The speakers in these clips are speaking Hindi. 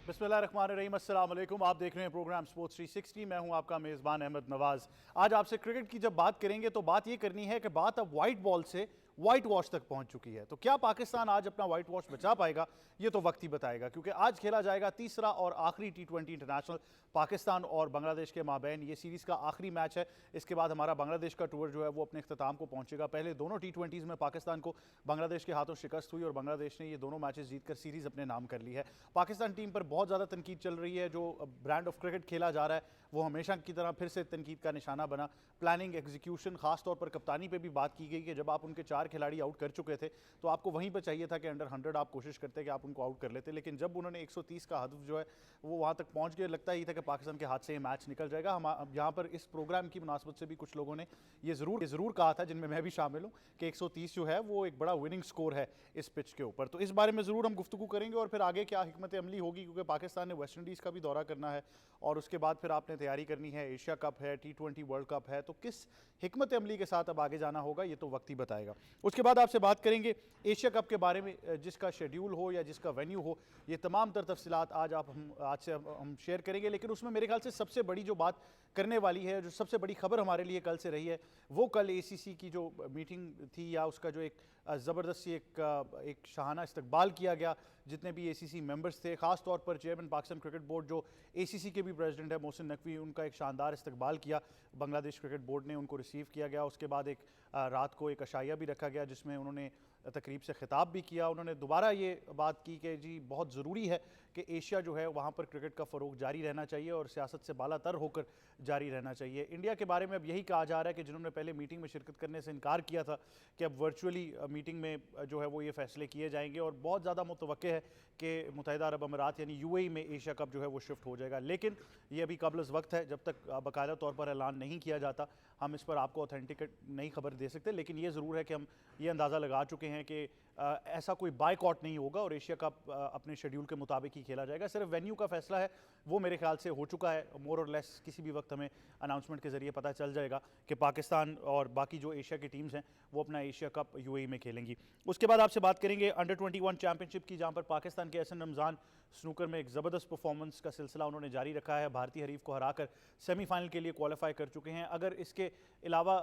बिस्मिल्लाहिर्रहमानिर्रहीम, अस्सलाम वालेकुम। आप देख रहे हैं प्रोग्राम स्पोर्ट्स 360। मैं हूं आपका मेज़बान अहमद नवाज़। आज आपसे क्रिकेट की जब बात करेंगे तो बात ये करनी है कि बात अब वाइट बॉल से वाइट वॉश तक पहुंच चुकी है। तो क्या पाकिस्तान आज अपना वाइट वॉश बचा पाएगा, ये तो वक्त ही बताएगा, क्योंकि आज खेला जाएगा तीसरा और आखिरी T20 इंटरनेशनल पाकिस्तान और बांग्लादेश के माबैन। ये सीरीज़ का आखिरी मैच है। इसके बाद हमारा बांग्लादेश का टूर जो है वो अपने अख्ताम को पहुंचेगा। पहले दोनों T20s में पाकिस्तान को बांग्लादेश के हाथों शिकस्त हुई और बांग्लादेश ने ये दोनों मैचेस जीतकर सीरीज़ अपने नाम कर ली है। पाकिस्तान टीम पर बहुत ज़्यादा तनकीद चल रही है। जो ब्रांड ऑफ क्रिकेट खेला जा रहा है वो हमेशा की तरह फिर से तनकीद का निशाना बना। प्लानिंग, एग्जीक्यूशन, खासतौर पर कप्तानी पे भी बात की गई कि जब आप उनके 4 खिलाड़ी आउट कर चुके थे तो आपको वहीं पर चाहिए था कि अंडर 100 आप कोशिश करते कि आप उनको आउट कर लेते। लेकिन जब उन्होंने 130 का हदफ जो है वो वहाँ तक पहुँच गए, लगता ही था कि पाकिस्तान के हाथ से ये मैच निकल जाएगा। हम यहाँ पर इस प्रोग्राम की मुनासबत से भी कुछ लोगों ने ये ज़रूर कहा था, जिनमें मैं भी शामिल हूँ, कि 130 जो है वो एक बड़ा विनिंग स्कोर है इस पिच के ऊपर। तो इस बारे में ज़रूर हम गुफ्तगू करेंगे और फिर आगे क्या हिकमत अमली होगी, क्योंकि पाकिस्तान ने वेस्ट इंडीज़ का भी दौरा करना है और उसके बाद फिर आपने तैयारी करनी है, एशिया कप है, T20 वर्ल्ड कप है। तो किस हिकमत अमली के साथ अब आगे जाना होगा ये तो वक्त ही बताएगा। उसके बाद आपसे बात करेंगे एशिया कप के बारे में, जिसका शेड्यूल हो या जिसका वेन्यू हो, ये तमाम तर तफसीलात आज से हम शेयर करेंगे। लेकिन उसमें मेरे ख्याल से सबसे बड़ी जो बात करने वाली है, जो सबसे बड़ी खबर हमारे लिए कल से रही है, वो कल ACC की जो मीटिंग थी या उसका जो एक ज़बरदस्त सी एक शाहाना इस्तकबाल किया गया। जितने भी ACC मेंबर्स थे, ख़ास तौर पर चेयरमैन पाकिस्तान क्रिकेट बोर्ड जो ACC के भी प्रेसिडेंट है मोहसिन नकवी, उनका एक शानदार इस्तकबाल किया। बांग्लादेश क्रिकेट बोर्ड ने उनको रिसीव किया गया। उसके बाद एक रात को एक अशाइया भी रखा गया जिसमें उन्होंने तकरीब से खिताब भी किया। उन्होंने दोबारा ये बात की कि जी बहुत ज़रूरी है कि एशिया जो है वहाँ पर क्रिकेट का फ़रोग जारी रहना चाहिए और सियासत से बालातर होकर जारी रहना चाहिए। इंडिया के बारे में अब यही कहा जा रहा है कि जिन्होंने पहले मीटिंग में शिरकत करने से इनकार किया था कि अब वर्चुअली मीटिंग में जो है वो ये फैसले किए जाएंगे और बहुत ज़्यादा मुतवक्के है कि मुत्तहिदा अरब अमीरात यानी UAE में एशिया कप जो है वो शिफ्ट हो जाएगा। लेकिन ये अभी कबल वक्त है, जब तक बाकायदा तौर पर ऐलान नहीं किया जाता हम इस पर आपको ऑथेंटिक नई खबर दे सकते। लेकिन ये ज़रूर है कि हम ये अंदाज़ा लगा चुके हैं कि ऐसा कोई बायकॉट नहीं होगा और एशिया कप अपने शेड्यूल के मुताबिक ही खेला जाएगा। सिर्फ वेन्यू का फैसला है वो मेरे ख्याल से हो चुका है, मोर और लेस किसी भी वक्त हमें अनाउंसमेंट के जरिए पता चल जाएगा कि पाकिस्तान और बाकी जो एशिया की टीम्स हैं वो अपना एशिया कप UAE में खेलेंगी। उसके बाद आपसे बात करेंगे अंडर 21 चैंपियनशिप की, जहाँ पर पाकिस्तान के एहसन रमज़ान स्नूकर में एक ज़बरदस्त परफॉर्मेंस का सिलसिला उन्होंने जारी रखा है। भारतीय हरीफ को हराकर सेमीफाइनल के लिए क्वालिफाई कर चुके हैं। अगर इसके अलावा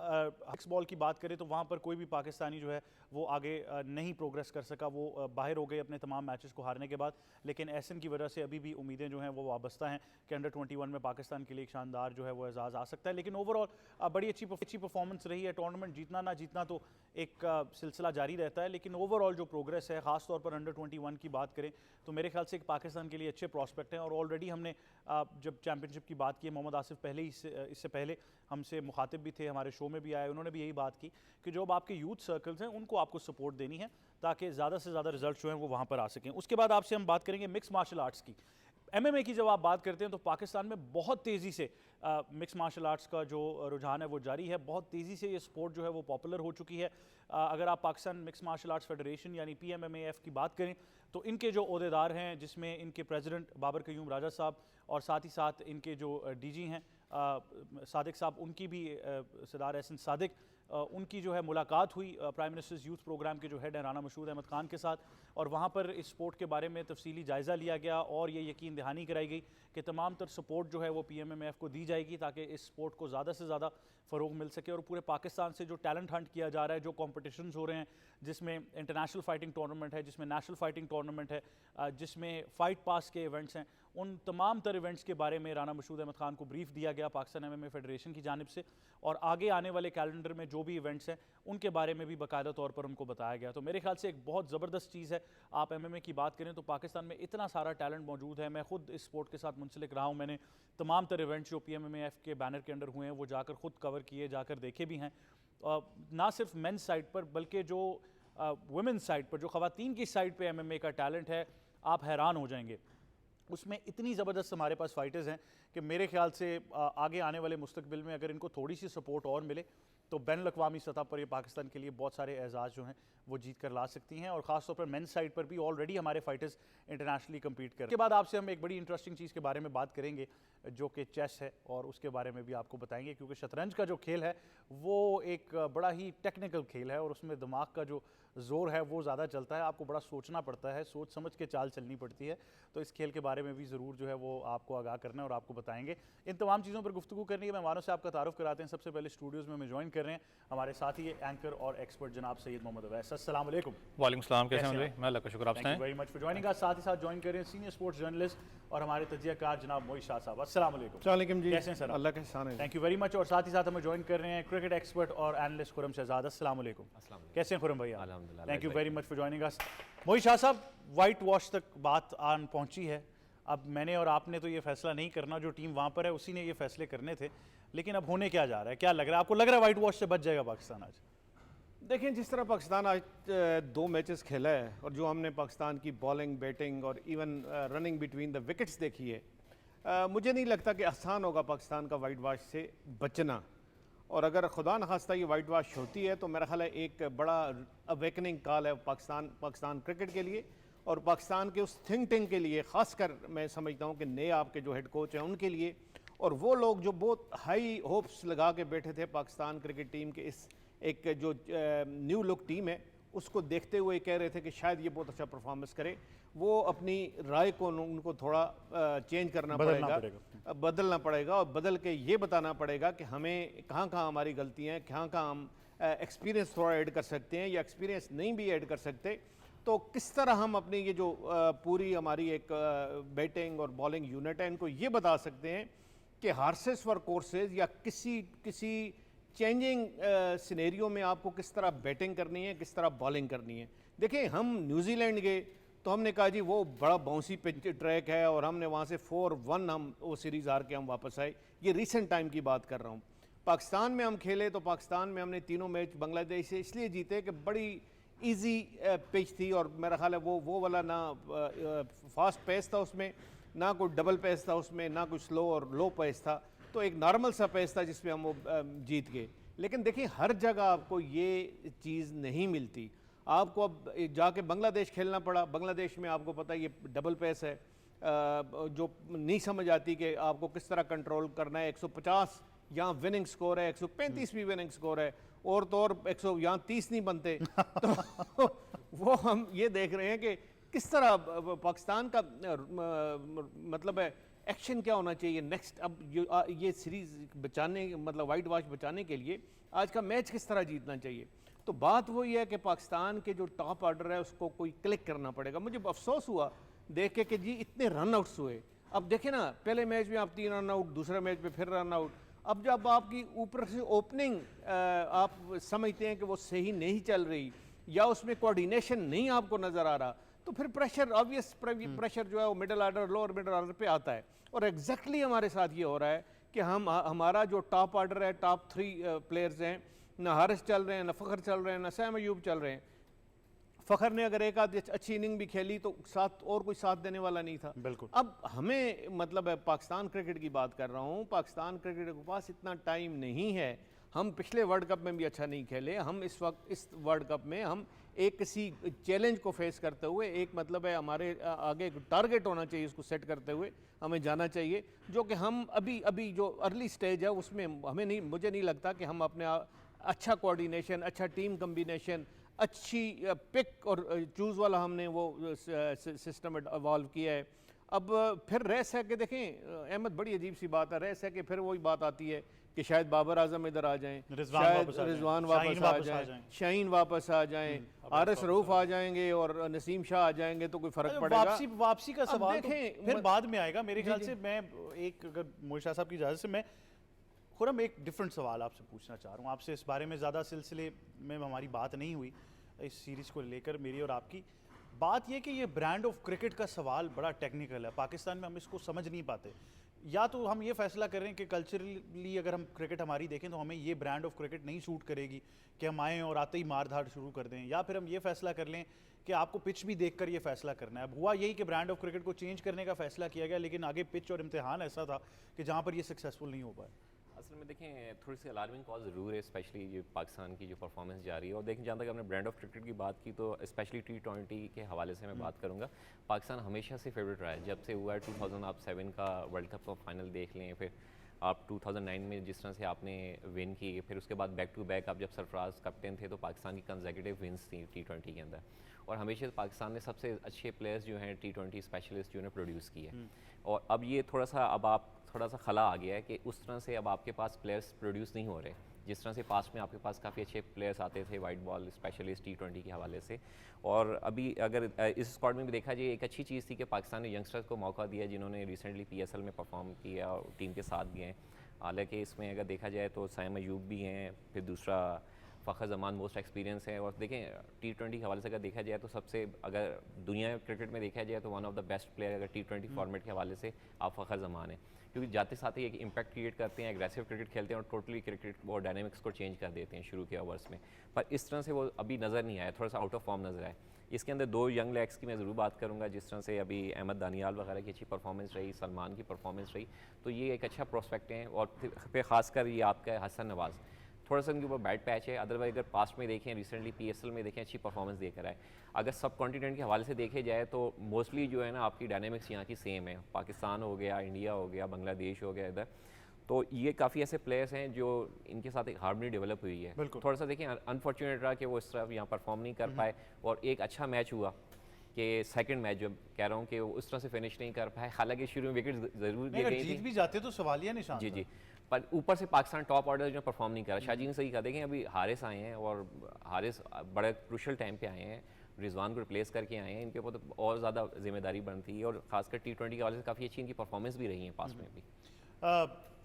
मिक्स बॉल की बात करें तो वहाँ पर कोई भी पाकिस्तानी जो है वो आगे नहीं प्रोग्रेस कर सका, वो बाहर हो गए अपने तमाम मैचेस को हारने के बाद। लेकिन एहसन की वजह से अभी भी उम्मीदें जो हैं वो वाबस्ता हैं कि अंडर 21 में पाकिस्तान के लिए एक शानदार जो है वो एजाज़ आ सकता है। लेकिन ओवरऑल बड़ी अच्छी परफॉर्मेंस रही है। टूर्नामेंट जीतना ना जीतना तो एक सिलसिला जारी रहता है, लेकिन ओवरऑल जो प्रोग्रेस है, ख़ासतौर पर अंडर 21 की बात करें तो मेरे ख्याल से पाकिस्तान के लिए अच्छे प्रॉस्पेक्ट हैं। और ऑलरेडी हमने जब चैंपियनशिप की बात की, मोहम्मद आसिफ पहले ही इससे पहले हमसे मुखातिब भी थे, हमारे शो में भी आए, उन्होंने भी यही बात की कि जो अब आपके यूथ सर्कल्स हैं उनको आपको सपोर्ट देनी है ताकि ज़्यादा से ज़्यादा रिजल्ट जो हैं वो वहाँ पर आ सकें। उसके बाद आपसे हम बात करेंगे मिक्स मार्शल आर्ट्स की। MMA की जब आप बात करते हैं तो पाकिस्तान में बहुत तेज़ी से मिक्स मार्शल आर्ट्स का जो रुझान है वो जारी है। बहुत तेज़ी से ये स्पोर्ट जो है वो पॉपुलर हो चुकी है। अगर आप Pakistan mix martial arts federation यानी PMMAF की बात करें तो इनके जो ओहदेदार हैं, जिसमें इनके प्रेसिडेंट बाबर कयूम राजा साहब और साथ ही साथ इनके जो DG हैं सादिक साहब, उनकी भी सरदार एहसन सादिक, उनकी जो है मुलाकात हुई प्राइम मिनिस्टर्स यूथ प्रोग्राम के जो हेड हैं राना मशहूद अहमद खान के साथ, और वहाँ पर इस स्पोर्ट के बारे में तफसीली जायज़ा लिया गया और ये यकीन दहानी कराई गई कि तमाम तर सपोर्ट जो है वो PMMAF को दी जाएगी ताकि इस स्पोर्ट को ज़्यादा से ज़्यादा फ़रोग मिल सके। और पूरे पाकिस्तान से जो टैलेंट हंट किया जा रहा है, जो कॉम्पिटिशन्स हो रहे हैं, जिसमें इंटरनेशनल फाइटिंग टूर्नामेंट है, जिसमें नेशनल फाइटिंग टूर्नामेंट है, जिसमें फ़ाइट पास के इवेंट्स हैं, उन तमाम तर इवेंट्स के बारे में राना मशहूद अहमद खान को ब्रीफ दिया गया पाकिस्तान MMA फेडरेशन की जानिब से। और आगे आने वाले कैलेंडर में जो भी इवेंट्स हैं उनके बारे में भी बाकायदा तौर पर उनको बताया गया। तो मेरे ख्याल से एक बहुत ज़बरदस्त चीज़ है। आप MMA की बात करें तो पाकिस्तान में इतना सारा टैलेंट मौजूद है। मैं खुद इस स्पोर्ट के साथ मुंसलिक रहा हूँ। मैंने तमाम तर इवेंट्स जो PMMAF के बैनर के अंडर हुए हैं वो जाकर खुद कवर किए, जाकर देखे भी हैं। ना सिर्फ मेंस साइड पर बल्कि जो वुमेंस साइड पर, जो ख़वातीन की साइड पर MMA का टैलेंट है, आप हैरान हो जाएंगे। उसमें इतनी ज़बरदस्त हमारे पास फाइटर्स हैं कि मेरे ख्याल से आगे आने वाले मुस्तकबिल में अगर इनको थोड़ी सी सपोर्ट और मिले तो बैन अवी सतह पर ये पाकिस्तान के लिए बहुत सारे एजाज़ जो हैं वो जीत कर ला सकती हैं। और ख़ासतौर पर मेंस साइड पर भी ऑलरेडी हमारे फाइटर्स इंटरनेशनली कम्पीट कर। उसके बाद आपसे हम एक बड़ी इंटरेस्टिंग चीज़ के बारे में बात करेंगे जो कि चेस है, और उसके बारे में भी आपको बताएंगे, क्योंकि शतरंज का जो खेल है वो एक बड़ा ही टेक्निकल खेल है और उसमें दिमाग का जो जोर है वो ज़्यादा चलता है, आपको बड़ा सोचना पड़ता है, सोच समझ के चाल चलनी पड़ती है। तो इस खेल के बारे में भी ज़रूर जो है वो आपको आगाह करना है और आपको बताएंगे। इन तमाम चीज़ों पर गुफ्तगू करनी है, मेहमानों से आपका तारुफ कराते हैं। सबसे पहले स्टूडियोज़ में हमें ज्वाइन कर रहे हैं हमारे साथी एंकर और एक्सपर्ट जनाब सैयद मोहम्मद अवैस। अस्सलाम वालेकुम। वालेकुम सलाम, कैसे हैं? मैं अल्लाह का शुक्र, आप thank you very much for joining अस। साथ ही साथ ज्वाइन कर रहे हैं सीनियर स्पोर्ट्स जर्नलिस्ट और हमारे तजियाकार जनाब मोहित शाह साहब। अस्सलाम वालेकुम। वालेकुम जी, कैसे हैं सर? अल्लाह के एहसान है। Thank you very much. और साथ ही साथ हमें ज्वाइन कर रहे हैं क्रिकेट एक्सपर्ट और एनालिस्ट खुरम शहजाद। अस्सलाम वालेकुम। कैसे हैं खुरम भैया? अल्हम्दुलिल्लाह। Thank you very much for joining us. Mohit Shah साहब, वाइट वॉश तक बात आन पहुंची है। अब मैंने और आपने तो ये फैसला नहीं करना, जो टीम वहाँ पर है उसी ने ये फैसले करने थे, लेकिन अब होने क्या जा रहा है? क्या लग रहा है आपको? लग रहा है वाइट वॉश से बच जाएगा पाकिस्तान आज? देखिए, जिस तरह पाकिस्तान आज 2 मैचेस खेला है और जो हमने पाकिस्तान की बॉलिंग, बैटिंग और even running between the wickets देखी है, मुझे नहीं लगता कि आसान होगा पाकिस्तान का वाइट वॉश से बचना। और अगर खुदा न खास्ता ये वाइट वॉश होती है तो मेरा ख्याल है एक बड़ा अवेकनिंग कॉल है पाकिस्तान क्रिकेट के लिए और पाकिस्तान के उस थिंक टैंक के लिए, ख़ासकर मैं समझता हूँ कि नए आपके जो हेड कोच हैं उनके लिए, और वो लोग जो बहुत हाई होप्स लगा के बैठे थे पाकिस्तान क्रिकेट टीम के इस एक जो न्यू लुक टीम है उसको देखते हुए कह रहे थे कि शायद ये बहुत अच्छा परफॉर्मेंस करे, वो अपनी राय को उनको थोड़ा चेंज करना बदलना पड़ेगा और बदल के ये बताना पड़ेगा कि हमें कहाँ कहाँ हमारी गलतियाँ हैं, कहाँ कहाँ हम एक्सपीरियंस थोड़ा ऐड कर सकते हैं या एक्सपीरियंस नहीं भी ऐड कर सकते, तो किस तरह हम अपनी ये जो पूरी हमारी एक बैटिंग और बॉलिंग यूनिट है इनको ये बता सकते हैं कि हार्सेस फॉर कोर्सेज या किसी चेंजिंग सिनेरियो में आपको किस तरह बैटिंग करनी है, किस तरह बॉलिंग करनी है। देखिए, हम न्यूजीलैंड गए तो हमने कहा जी वो बड़ा बाउंसी पिच ट्रैक है और हमने वहाँ से 4-1 हम वो सीरीज़ हार के हम वापस आए। ये रिसेंट टाइम की बात कर रहा हूँ। पाकिस्तान में हम खेले तो पाकिस्तान में हमने तीनों मैच बांग्लादेश से इसलिए जीते कि बड़ी इजी पिच थी और मेरा ख्याल है वो वाला ना फास्ट पेस था उसमें, ना कोई डबल पेस था उसमें, ना कोई स्लो और लो पेस था, तो एक नॉर्मल सा पेस था जिसमें हम वो जीत गए। लेकिन देखिए, हर जगह आपको ये चीज़ नहीं मिलती। आपको अब जाके बांग्लादेश खेलना पड़ा। बांग्लादेश में आपको पता है ये डबल पेस है, जो नहीं समझ आती कि आपको किस तरह कंट्रोल करना है। 150 यहाँ विनिंग स्कोर है, 135 भी विनिंग स्कोर है, और तो और 100 यहाँ 30 नहीं बनते। तो वो हम ये देख रहे हैं कि किस तरह पाकिस्तान का मतलब है एक्शन क्या होना चाहिए नेक्स्ट। अब ये सीरीज़ बचाने, मतलब वाइट वॉश बचाने के लिए आज का मैच किस तरह जीतना चाहिए, तो बात वही है कि पाकिस्तान के जो टॉप ऑर्डर है उसको कोई क्लिक करना पड़ेगा। मुझे अफसोस हुआ देख के कि जी इतने रन आउट्स हुए। अब देखें ना, पहले मैच में आप 3 रन आउट, दूसरे मैच में फिर रन आउट। अब जब आपकी ऊपर से ओपनिंग आप समझते हैं कि वो सही नहीं चल रही या उसमें कोऑर्डिनेशन नहीं आपको नज़र आ रहा, तो फिर प्रेशर, ऑब्वियस प्रेशर जो है वो middle order, lower middle order पे आता है। और एग्जैक्टली हमारे साथ ये हो रहा है कि हमारा जो टॉप ऑर्डर है, टॉप 3 प्लेयर्स हैं, ना हारिस चल रहे हैं, ना फ़खर चल रहे हैं, ना सैम अयूब चल रहे हैं। फ़खर ने अगर एक आध अच्छी इनिंग भी खेली तो साथ और कोई साथ देने वाला नहीं था। बिल्कुल। अब हमें मतलब है, पाकिस्तान क्रिकेट की बात कर रहा हूँ, पाकिस्तान क्रिकेट के पास इतना टाइम नहीं है। हम पिछले वर्ल्ड कप में भी अच्छा नहीं खेले, हम इस वक्त इस वर्ल्ड कप में हम एक किसी चैलेंज को फेस करते हुए, एक मतलब है हमारे आगे एक टारगेट होना चाहिए, उसको सेट करते हुए हमें जाना चाहिए, जो कि हम अभी जो अर्ली स्टेज है उसमें हमें नहीं, मुझे नहीं लगता कि हम अपने अच्छा कोऑर्डिनेशन, अच्छा टीम कम्बिनेशन, अच्छी पिक और चूज़ वाला हमने वो सिस्टम इवॉल्व किया है। अब फिर रह सह के देखें अहमद, बड़ी अजीब सी बात है, रह सह के फिर वही बात आती है कि शायद बाबर आजम इधर आ जाएं, शायद रिजवान वापस आ जाएं, शाहीन वापस आ जाएं, आरएस रऊफ आ जाएंगे और नसीम शाह आ जाएंगे, तो कोई फर्क पड़ेगा? वापसी का सवाल तो फिर बाद में आएगा मेरे ख्याल से। मैं एक, अगर मोहित शाह साहब की इजाज़त से, मैं खुरम एक डिफरेंट सवाल आपसे पूछना चाह रहा हूँ। आपसे इस बारे में ज़्यादा सिलसिले में हमारी बात नहीं हुई इस सीरीज़ को लेकर, मेरी और आपकी बात यह कि ये ब्रांड ऑफ क्रिकेट का सवाल बड़ा टेक्निकल है। पाकिस्तान में हम इसको समझ नहीं पाते। या तो हम ये फैसला कर रहे हैं कि कल्चरली अगर हम क्रिकेट हमारी देखें तो हमें ये ब्रांड ऑफ क्रिकेट नहीं सूट करेगी कि हम आएँ और आते ही मार धाड़ शुरू कर दें, या फिर हम ये फैसला कर लें कि आपको पिच भी देखकर ये फैसला करना है। अब हुआ यही कि ब्रांड ऑफ क्रिकेट को चेंज करने का फैसला किया गया, लेकिन आगे पिच और इम्तिहान ऐसा था कि जहाँ पर ये सक्सेसफुल नहीं हो पाया। असल में देखें, थोड़ी सी अलार्मिंग कॉल ज़रूर है, स्पेशली ये पाकिस्तान की जो परफॉर्मेंस जा रही है। और देखें, जहाँ तक हमने ब्रांड ऑफ क्रिकेट की बात की तो स्पेशली T20 के हवाले से मैं बात करूँगा। पाकिस्तान हमेशा से फेवरेट रहा है, जब से हुआ है 2007 का वर्ल्ड कप का फाइनल देख लें, फिर आप 2009 में जिस तरह से आपने विन की, फिर उसके बाद बैक टू बैक आप जब सरफराज कैप्टन थे तो पाकिस्तान की कंसेक्यूटिव विंस थी T20 के अंदर, और हमेशा पाकिस्तान ने सबसे अच्छे प्लेयर्स जो हैं T20 स्पेशलिस्ट जो ने प्रोड्यूस किए। और अब ये थोड़ा सा खला आ गया है कि उस तरह से अब आपके पास प्लेयर्स प्रोड्यूस नहीं हो रहे जिस तरह से पास्ट में आपके पास काफ़ी अच्छे प्लेयर्स आते थे वाइट बॉल स्पेशलिस्ट T20 के हवाले से। और अभी अगर इस स्क्वाड में भी देखा जाए, एक अच्छी चीज़ थी कि पाकिस्तान ने यंगस्टर्स को मौका दिया जिन्होंने रिसेंटली PSL में परफॉर्म किया और टीम के साथ भी हैं। हालांकि इसमें अगर देखा जाए तो साइम अयूब भी हैं, फिर दूसरा फ़खर जमान मोस्ट एक्सपीरियंस है। और देखें T20 के हवाले से अगर देखा जाए तो सबसे, अगर दुनिया क्रिकेट में देखा जाए तो one of the best player अगर T20 फॉर्मेट के हवाले से आप फ़खर जमान है, क्योंकि जाते साथ ही एक इम्पैक्ट क्रिएट करते हैं, एग्रेसिव क्रिकेट खेलते हैं और टोटली क्रिकेट और डायनेमिक्स को चेंज कर देते हैं शुरू के ओवर्स में। पर इस तरह से वो अभी नज़र नहीं आया, थोड़ा सा आउट ऑफ फॉर्म नज़र आया। इसके अंदर दो यंग लेग्स की मैं ज़रूर बात करूँगा, जिस तरह से अभी अहमद दानियाल वगैरह की अच्छी परफॉर्मेंस रही, सलमान की परफॉर्मेंस रही, तो ये एक अच्छा प्रोस्पेक्ट है। और फिर खासकर ये आपका हसन नवाज़, थोड़ा सा उनके ऊपर बैड पैच है, अदरवाइज अगर पास्ट में देखें, रिसेंटली PSL में देखें, अच्छी परफॉर्मेंस देकर आए। अगर सब कॉन्टिनेंट के हवाले से देखे जाए तो मोस्टली जो है ना आपकी डायनेमिक्स यहाँ की सेम है, पाकिस्तान हो गया, इंडिया हो गया, बांग्लादेश हो गया इधर, तो ये काफ़ी ऐसे प्लेयर्स हैं जो इनके साथ एक हार्मनी डेवलप हुई है। थोड़ा सा देखें अनफॉर्चुनेट रहा कि वो इस तरह यहाँ परफॉर्म नहीं कर पाए, और एक अच्छा मैच हुआ कि सेकंड मैच जो कह रहा हूँ कि वो उस तरह से फिनिश नहीं कर पाए, हालांकि शुरू में विकेट जरूर दी गई जीत भी जाते तो सवालिया निशान जी था। जी, पर ऊपर से पाकिस्तान टॉप ऑर्डर जो परफॉर्म नहीं कर रहा। शाहजी ने सही कहा, देखें अभी हारिस आए हैं और हारिस बड़े क्रूशल टाइम पे आए हैं, रिजवान को रिप्लेस करके आए हैं, इनके ऊपर तो और ज़्यादा जिम्मेदारी बनती है, और खासकर T20 के हवाले से काफ़ी अच्छी इनकी परफॉर्मेंस भी रही है पास में भी।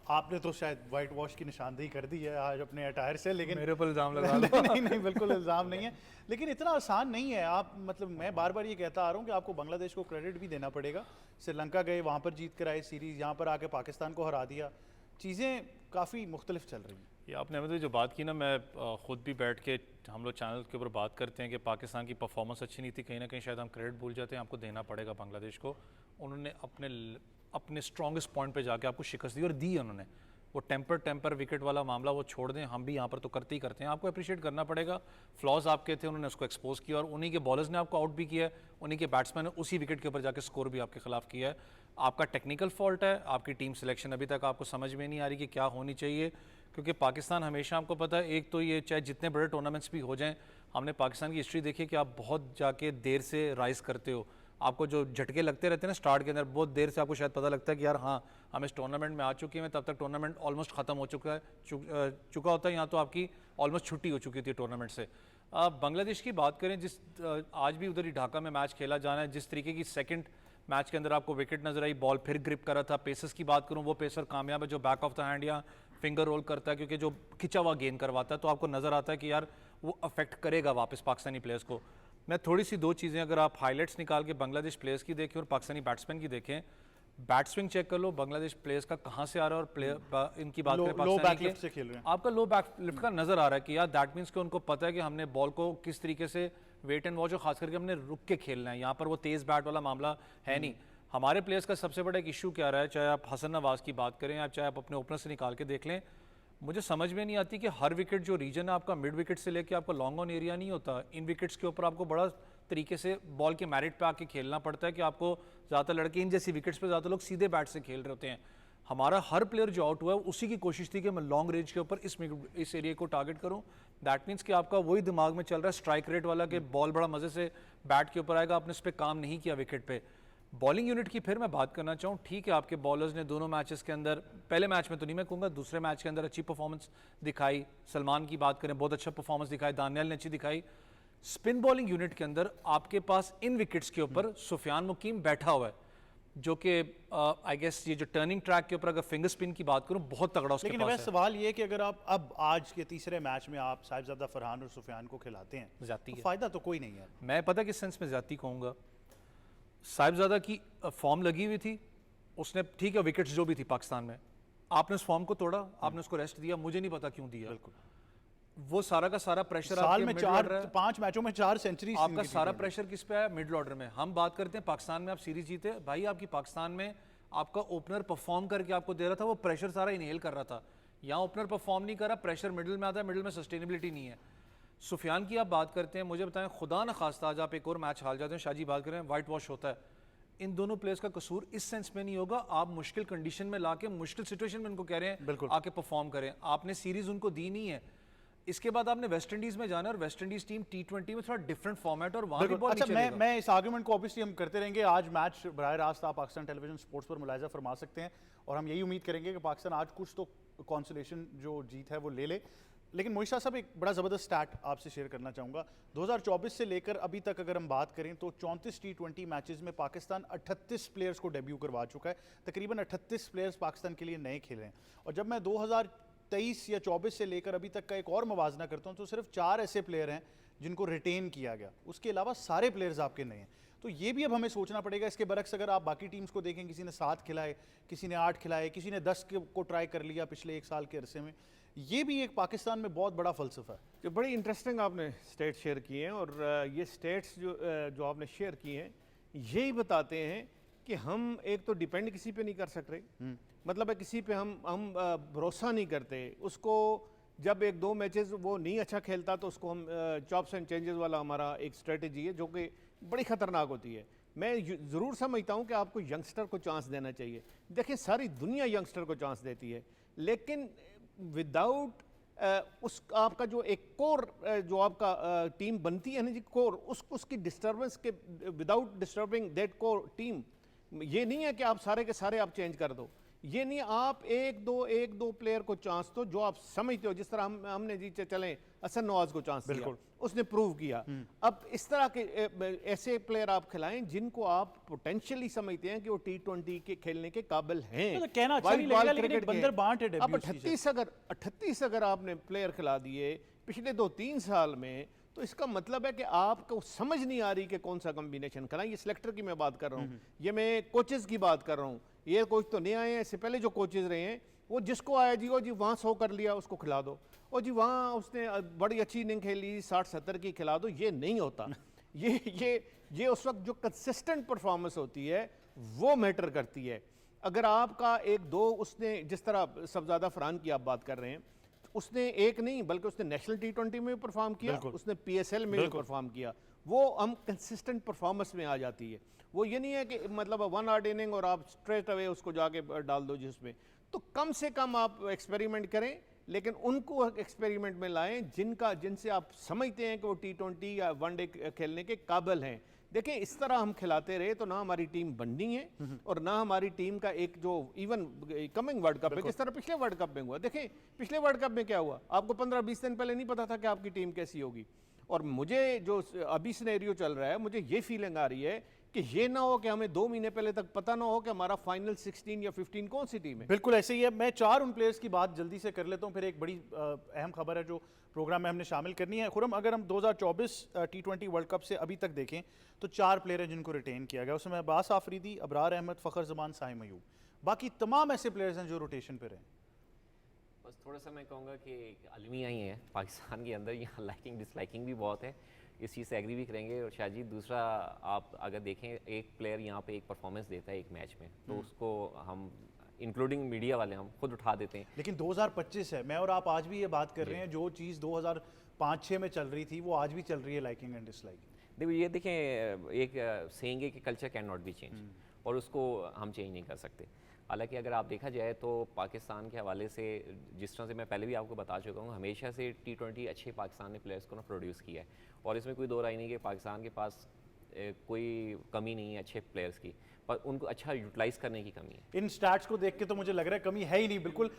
आपने तो शायद वाइट वॉश की निशानदेही कर दी है आज अपने अटायर से, लेकिन मेरे ऊपर इल्ज़ाम लगा लो। नहीं नहीं बिल्कुल इल्ज़ाम नहीं है, लेकिन इतना आसान नहीं है। आप मतलब मैं बार बार ये कहता आ रहा हूँ कि आपको बांग्लादेश को क्रेडिट भी देना पड़ेगा। श्रीलंका गए, वहाँ पर जीत कर आए सीरीज़, यहाँ पर आके पाकिस्तान को हरा दिया, चीज़ें काफ़ी मुख्तलिफ चल रही हैं। ये आपने अहमद भाई जो बात की ना, मैं ख़ुद भी बैठ के हम लोग चैनल के ऊपर बात करते हैं कि पाकिस्तान की परफॉर्मेंस अच्छी नहीं थी, कहीं ना कहीं शायद हम क्रेडिट भूल जाते हैं। आपको देना पड़ेगा बांग्लादेश को, उन्होंने अपने स्ट्रॉन्गेस्ट पॉइंट पे जाके आपको शिकस्त दी, और दी उन्होंने। वो टेम्पर विकेट वाला मामला वो छोड़ दें, हम भी यहाँ पर तो करते ही करते हैं, आपको अप्रिशिएट करना पड़ेगा। फ्लॉज आपके थे, उन्होंने उसको एक्सपोज किया, और उन्हीं के बॉलर्स ने आपको आउट भी किया है, उन्हीं के बैट्समैन ने उसी विकेट के ऊपर जाके स्कोर भी आपके खिलाफ किया है। आपका टेक्निकल फॉल्ट है, आपकी टीम सिलेक्शन अभी तक आपको समझ में नहीं आ रही कि क्या होनी चाहिए, क्योंकि पाकिस्तान हमेशा, आपको पता है, एक तो ये चाहे जितने बड़े टूर्नामेंट्स भी हो जाएं, हमने पाकिस्तान की हिस्ट्री देखी कि आप बहुत जाके देर से राइज करते हो, आपको जो झटके लगते रहते हैं ना स्टार्ट के अंदर, बहुत देर से आपको शायद पता लगता है कि यार हाँ हम इस टूर्नामेंट में आ चुके हैं, तब तक टूर्नामेंट ऑलमोस्ट ख़त्म हो चुका होता है, यहाँ तो आपकी ऑलमोस्ट छुट्टी हो चुकी थी टूर्नामेंट से। बांग्लादेश की बात करें, आज भी उधर ही ढाका में मैच खेला जाना है, जिस तरीके की सेकंड मैच के अंदर आपको विकेट नजर आई, बॉल फिर ग्रिप करा था। पेसर्स की बात करूं, वो पेसर कामयाब है जो बैक ऑफ द हैंड या फिंगर रोल करता है, क्योंकि जो खिंचा हुआ गेंद करवाता है, तो आपको नजर आता है कि यार वो अफेक्ट करेगा वापस पाकिस्तानी प्लेयर्स को। मैं थोड़ी सी दो चीज़ें, अगर आप हाईलाइट्स निकाल के बांग्लादेश प्लेयर्स की देखें और पाकिस्तानी बैट्समैन की देखें, बैट स्विंग चेक कर लो बांग्लादेश प्लेयर्स का कहाँ से आ रहा है, और प्लेयर इनकी बात करें पाकिस्तानी से खेल रहे हैं, आपका लो बैक लिफ्ट का नजर आ रहा है कि यार दैट मीन्स कि उनको पता है कि हमने बॉल को किस तरीके से वेट एंड वॉच, और खास करके हमने रुक के खेलना है, यहाँ पर वो तेज़ बैट वाला मामला है नहीं। हमारे प्लेयर्स का सबसे बड़ा एक इशू क्या रहा है, चाहे आप हसन नवाज की बात करें या चाहे आप अपने ओपनर से निकाल के देख लें, मुझे समझ में नहीं आती कि हर विकेट जो रीजन है आपका, मिड विकेट से लेके आपका लॉन्ग ऑन एरिया नहीं होता, इन विकेट्स के ऊपर आपको बड़ा तरीके से बॉल के मैरिट पे आके खेलना पड़ता है कि आपको ज़्यादातर लड़के इन जैसी विकेट्स पे ज़्यादा लोग सीधे बैट से खेल रहे होते हैं। हमारा हर प्लेयर जो आउट हुआ है उसी की कोशिश थी कि मैं लॉन्ग रेंज के ऊपर इस एरिया को टारगेट करूं। दैट मीन्स कि आपका वही दिमाग में चल रहा है स्ट्राइक रेट वाला कि बॉल बड़ा मज़े से बैट के ऊपर आएगा, आपने इस पर काम नहीं किया विकेट पे। बॉलिंग यूनिट की फिर मैं बात करना चाहूँ, ठीक है आपके बॉलर्स ने दोनों मैचेस के अंदर, पहले मैच में तो नहीं मैं कहूँगा, दूसरे मैच के अंदर अच्छी परफॉर्मेंस दिखाई। सलमान की बात करें, बहुत अच्छा परफॉर्मेंस दिखाई, दानियाल ने अच्छी दिखाई। स्पिन बॉलिंग यूनिट के अंदर आपके पास इन विकेट्स के ऊपर सुफियान मुकीम बैठा हुआ है, जो कि आई गेस ये जो टर्निंग ट्रैक के ऊपर अगर फिंगर स्पिन की बात करूं बहुत तगड़ा उसके लेकिन पास वैसे सवाल ये है कि अगर आप अब आज के तीसरे मैच में आप साहिबजादा फरहान और सुफियान को खिलाते हैं, ज्यादती तो है। फायदा तो कोई नहीं है। मैं पता किस सेंस में ज्यादती कहूँगा, साहिबजादा की फॉर्म लगी हुई थी, उसने ठीक है विकेट्स जो भी थी पाकिस्तान में, आपने उस फॉर्म को तोड़ा, आपने उसको रेस्ट दिया, मुझे नहीं पता क्यों दिया। बिल्कुल, वो सारा का सारा प्रेशर साल में 5 मैचों में 4 सेंचुरी, आपका सारा प्रेशर किस पे है? मिडिल ऑर्डर में। हम बात करते हैं पाकिस्तान में आप सीरीज जीते, भाई आपकी पाकिस्तान में आपका ओपनर परफॉर्म करके आपको दे रहा था, वो प्रेशर सारा इनहेल कर रहा था। यहाँ ओपनर परफॉर्म नहीं कर रहा, प्रेशर मिडिल में आता है, मिडिल में सस्टेनेबिलिटी नहीं है। सुफियान की आप बात करते हैं, मुझे बताएं खुदा न खास्ता आज आप एक और मैच हार जाते हैं, शाहजी बात करें वाइट वॉश होता है, इन दोनों प्लेयर्स का कसूर इस सेंस में नहीं होगा, आप मुश्किल कंडीशन में लाके मुश्किल सिचुएशन में इनको कह रहे हैं बिल्कुल। आके परफॉर्म करें, आपने सीरीज उनको दी नहीं है। इसके बाद आपने वेस्ट इंडीज में जाना है और वेस्ट इंडीज टीम T20 में थोड़ा डिफरेंट फॉर्मेट और वहां भी बिल्कुल। बॉल अच्छा, नहीं मैं चलेगा। मैं इस आर्गुमेंट को ऑब्वियसली हम करते रहेंगे। आज मैच बराह रास्त आप पाकिस्तान टेलीविजन स्पोर्ट्स पर मुलाहिजा फरमा सकते हैं और हम यही उम्मीद करेंगे कि पाकिस्तान आज कुछ तो कॉन्सोलेशन जो जीत है वो ले ले। लेकिन मोहित शाह साहब, एक बड़ा ज़बरदस्त स्टैट आपसे शेयर करना चाहूँगा। 2024 से लेकर अभी तक अगर हम बात करें तो 34 T20 मैचेस में पाकिस्तान 38 प्लेयर्स को डेब्यू करवा चुका है। तकरीबन 38 प्लेयर्स पाकिस्तान के लिए नए खेले हैं। और जब मैं 2023 या 24 से लेकर अभी तक का एक और मवाजना करता हूँ तो सिर्फ 4 ऐसे प्लेयर हैं जिनको रिटेन किया गया, उसके अलावा सारे प्लेयर्स आपके नए हैं। तो ये भी अब हमें सोचना पड़ेगा। इसके बरक्स अगर आप बाकी टीम्स को देखें, किसी ने 7 खिलाए, किसी ने 8 खिलाए, किसी ने 10 को ट्राई कर लिया पिछले 1 साल के अरसे में। ये भी एक पाकिस्तान में बहुत बड़ा फलसफा है। जो बड़ी इंटरेस्टिंग आपने स्टेट शेयर किए हैं और ये स्टेट्स जो आपने शेयर किए हैं यही बताते हैं कि हम एक तो डिपेंड किसी पे नहीं कर सकते, मतलब है किसी पे हम भरोसा नहीं करते। उसको जब 1-2 मैचेस वो नहीं अच्छा खेलता तो उसको हम चॉप्स एंड चेंजेस वाला हमारा एक स्ट्रेटजी है जो कि बड़ी ख़तरनाक होती है। मैं ज़रूर समझता हूँ कि आपको यंगस्टर को चांस देना चाहिए। देखिए, सारी दुनिया यंगस्टर को चांस देती है, लेकिन विदाउट उस आपका जो एक कोर जो आपका टीम बनती है ना जी, कोर उसकी डिस्टर्बेंस के, without disturbing that core team, ये नहीं है कि आप सारे के सारे आप चेंज कर दो। ये नहीं, आप एक दो प्लेयर को चांस दो जो आप समझते हो। जिस तरह हमने जी चलें हसन नवाज को चांस दिया, उसने प्रूव किया। अब इस तरह के ऐसे प्लेयर आप खिलाएं जिनको आप पोटेंशियली समझते हैं कि वो T20 के खेलने के काबिल हैं। तो कहना अच्छा नहीं लगेगा, लेकिन एक बंदर बांट है अब WC से। 38 अगर आपने प्लेयर खिला दिए पिछले 2-3 साल में, तो इसका मतलब है कि आपको समझ नहीं आ रही कि कौन सा कॉम्बिनेशन खिलाएं। ये सिलेक्टर की मैं बात कर रहा हूँ, ये मैं कोचेस की बात कर रहा हूँ। ये कोच तो नहीं आए हैं, इससे पहले जो कोचेस रहे हैं वो जिसको आया जी वो जी वहाँ 100 कर लिया उसको खिला दो, और जी वहाँ उसने बड़ी अच्छी इनिंग खेली 60-70 की खिला दो। ये नहीं होता। ये उस वक्त जो कंसिस्टेंट परफॉर्मेंस होती है वो मैटर करती है। अगर आपका 1-2 उसने, जिस तरह सबजादा फरहान की आप बात कर रहे हैं, उसने एक नहीं बल्कि उसने नेशनल T20 में भी परफॉर्म किया, उसने PSL में भी परफॉर्म किया, वो हम कंसिस्टेंट परफॉर्मेंस में आ जाती है। वो ये नहीं है कि मतलब 1 आउट इनिंग और आप स्ट्रेट अवे उसको जाके डाल दो जिसमें। तो कम से कम आप एक्सपेरिमेंट करें, लेकिन उनको एक्सपेरिमेंट में लाएं जिनसे आप समझते हैं कि वो T20 या वनडे खेलने के काबिल हैं। देखिए, इस तरह हम खिलाते रहे तो ना हमारी टीम बननी है और ना हमारी टीम का एक जो इवन कमिंग वर्ल्ड कप है, जिस तरह पिछले वर्ल्ड कप में हुआ। देखें, पिछले वर्ल्ड कप में क्या हुआ, आपको 15-20 दिन पहले नहीं पता था कि आपकी टीम कैसी होगी। और मुझे जो अभी सिनेरियो चल रहा है, मुझे ये फीलिंग आ रही है कि ये ना हो कि हमें 2 महीने पहले तक पता ना हो कि हमारा फाइनल 16 या 15 कौन सी टीम है। बिल्कुल ऐसे ही है। मैं 4 उन प्लेयर्स की बात जल्दी से कर लेता हूं, फिर एक बड़ी अहम खबर है जो प्रोग्राम में हमने शामिल करनी है। खुरम, अगर हम 2024 T20 वर्ल्ड कप से अभी तक देखें तो 4 प्लेयर हैं जिनको रिटेन किया गया। उसमें अब्बास आफरीदी, अबरार अहमद, फ़खर ज़मान, साहिम अयूब। बाकी तमाम ऐसे प्लेयर्स हैं जो रोटेशन पे रहे। बस थोड़ा सा मैं कहूँगा कि अलमिया ही है पाकिस्तान के अंदर, यहाँ लाइकिंग डिसलाइकिंग भी बहुत है, इस चीज़ से एग्री भी करेंगे। और शायद दूसरा, आप अगर देखें एक प्लेयर यहाँ पे एक परफॉर्मेंस देता है एक मैच में तो उसको हम इंक्लूडिंग मीडिया वाले हम खुद उठा देते हैं। लेकिन 2025 है, मैं और आप आज भी ये बात कर रहे हैं, जो चीज़ 2005-6 में चल रही थी वो आज भी चल रही है, लाइकिंग एंड डिसलाइकिंग। देखो, ये देखें, एक सेइंग है कि culture can not be change, और उसको हम चेंज नहीं कर सकते। हालांकि अगर आप देखा जाए तो पाकिस्तान के हवाले से, जिस तरह से मैं पहले भी आपको बता चुका हूँ, हमेशा से T20 अच्छे पाकिस्तान ने प्लेयर्स को ना प्रोड्यूस किया है, और इसमें कोई दो राय नहीं कि पाकिस्तान के पास कोई कमी नहीं है अच्छे प्लेयर्स की, पर उनको अच्छा यूटिलाइज करने की कमी है। इन स्टैट्स को देख के तो मुझे लग रहा है कमी है ही नहीं। बिल्कुल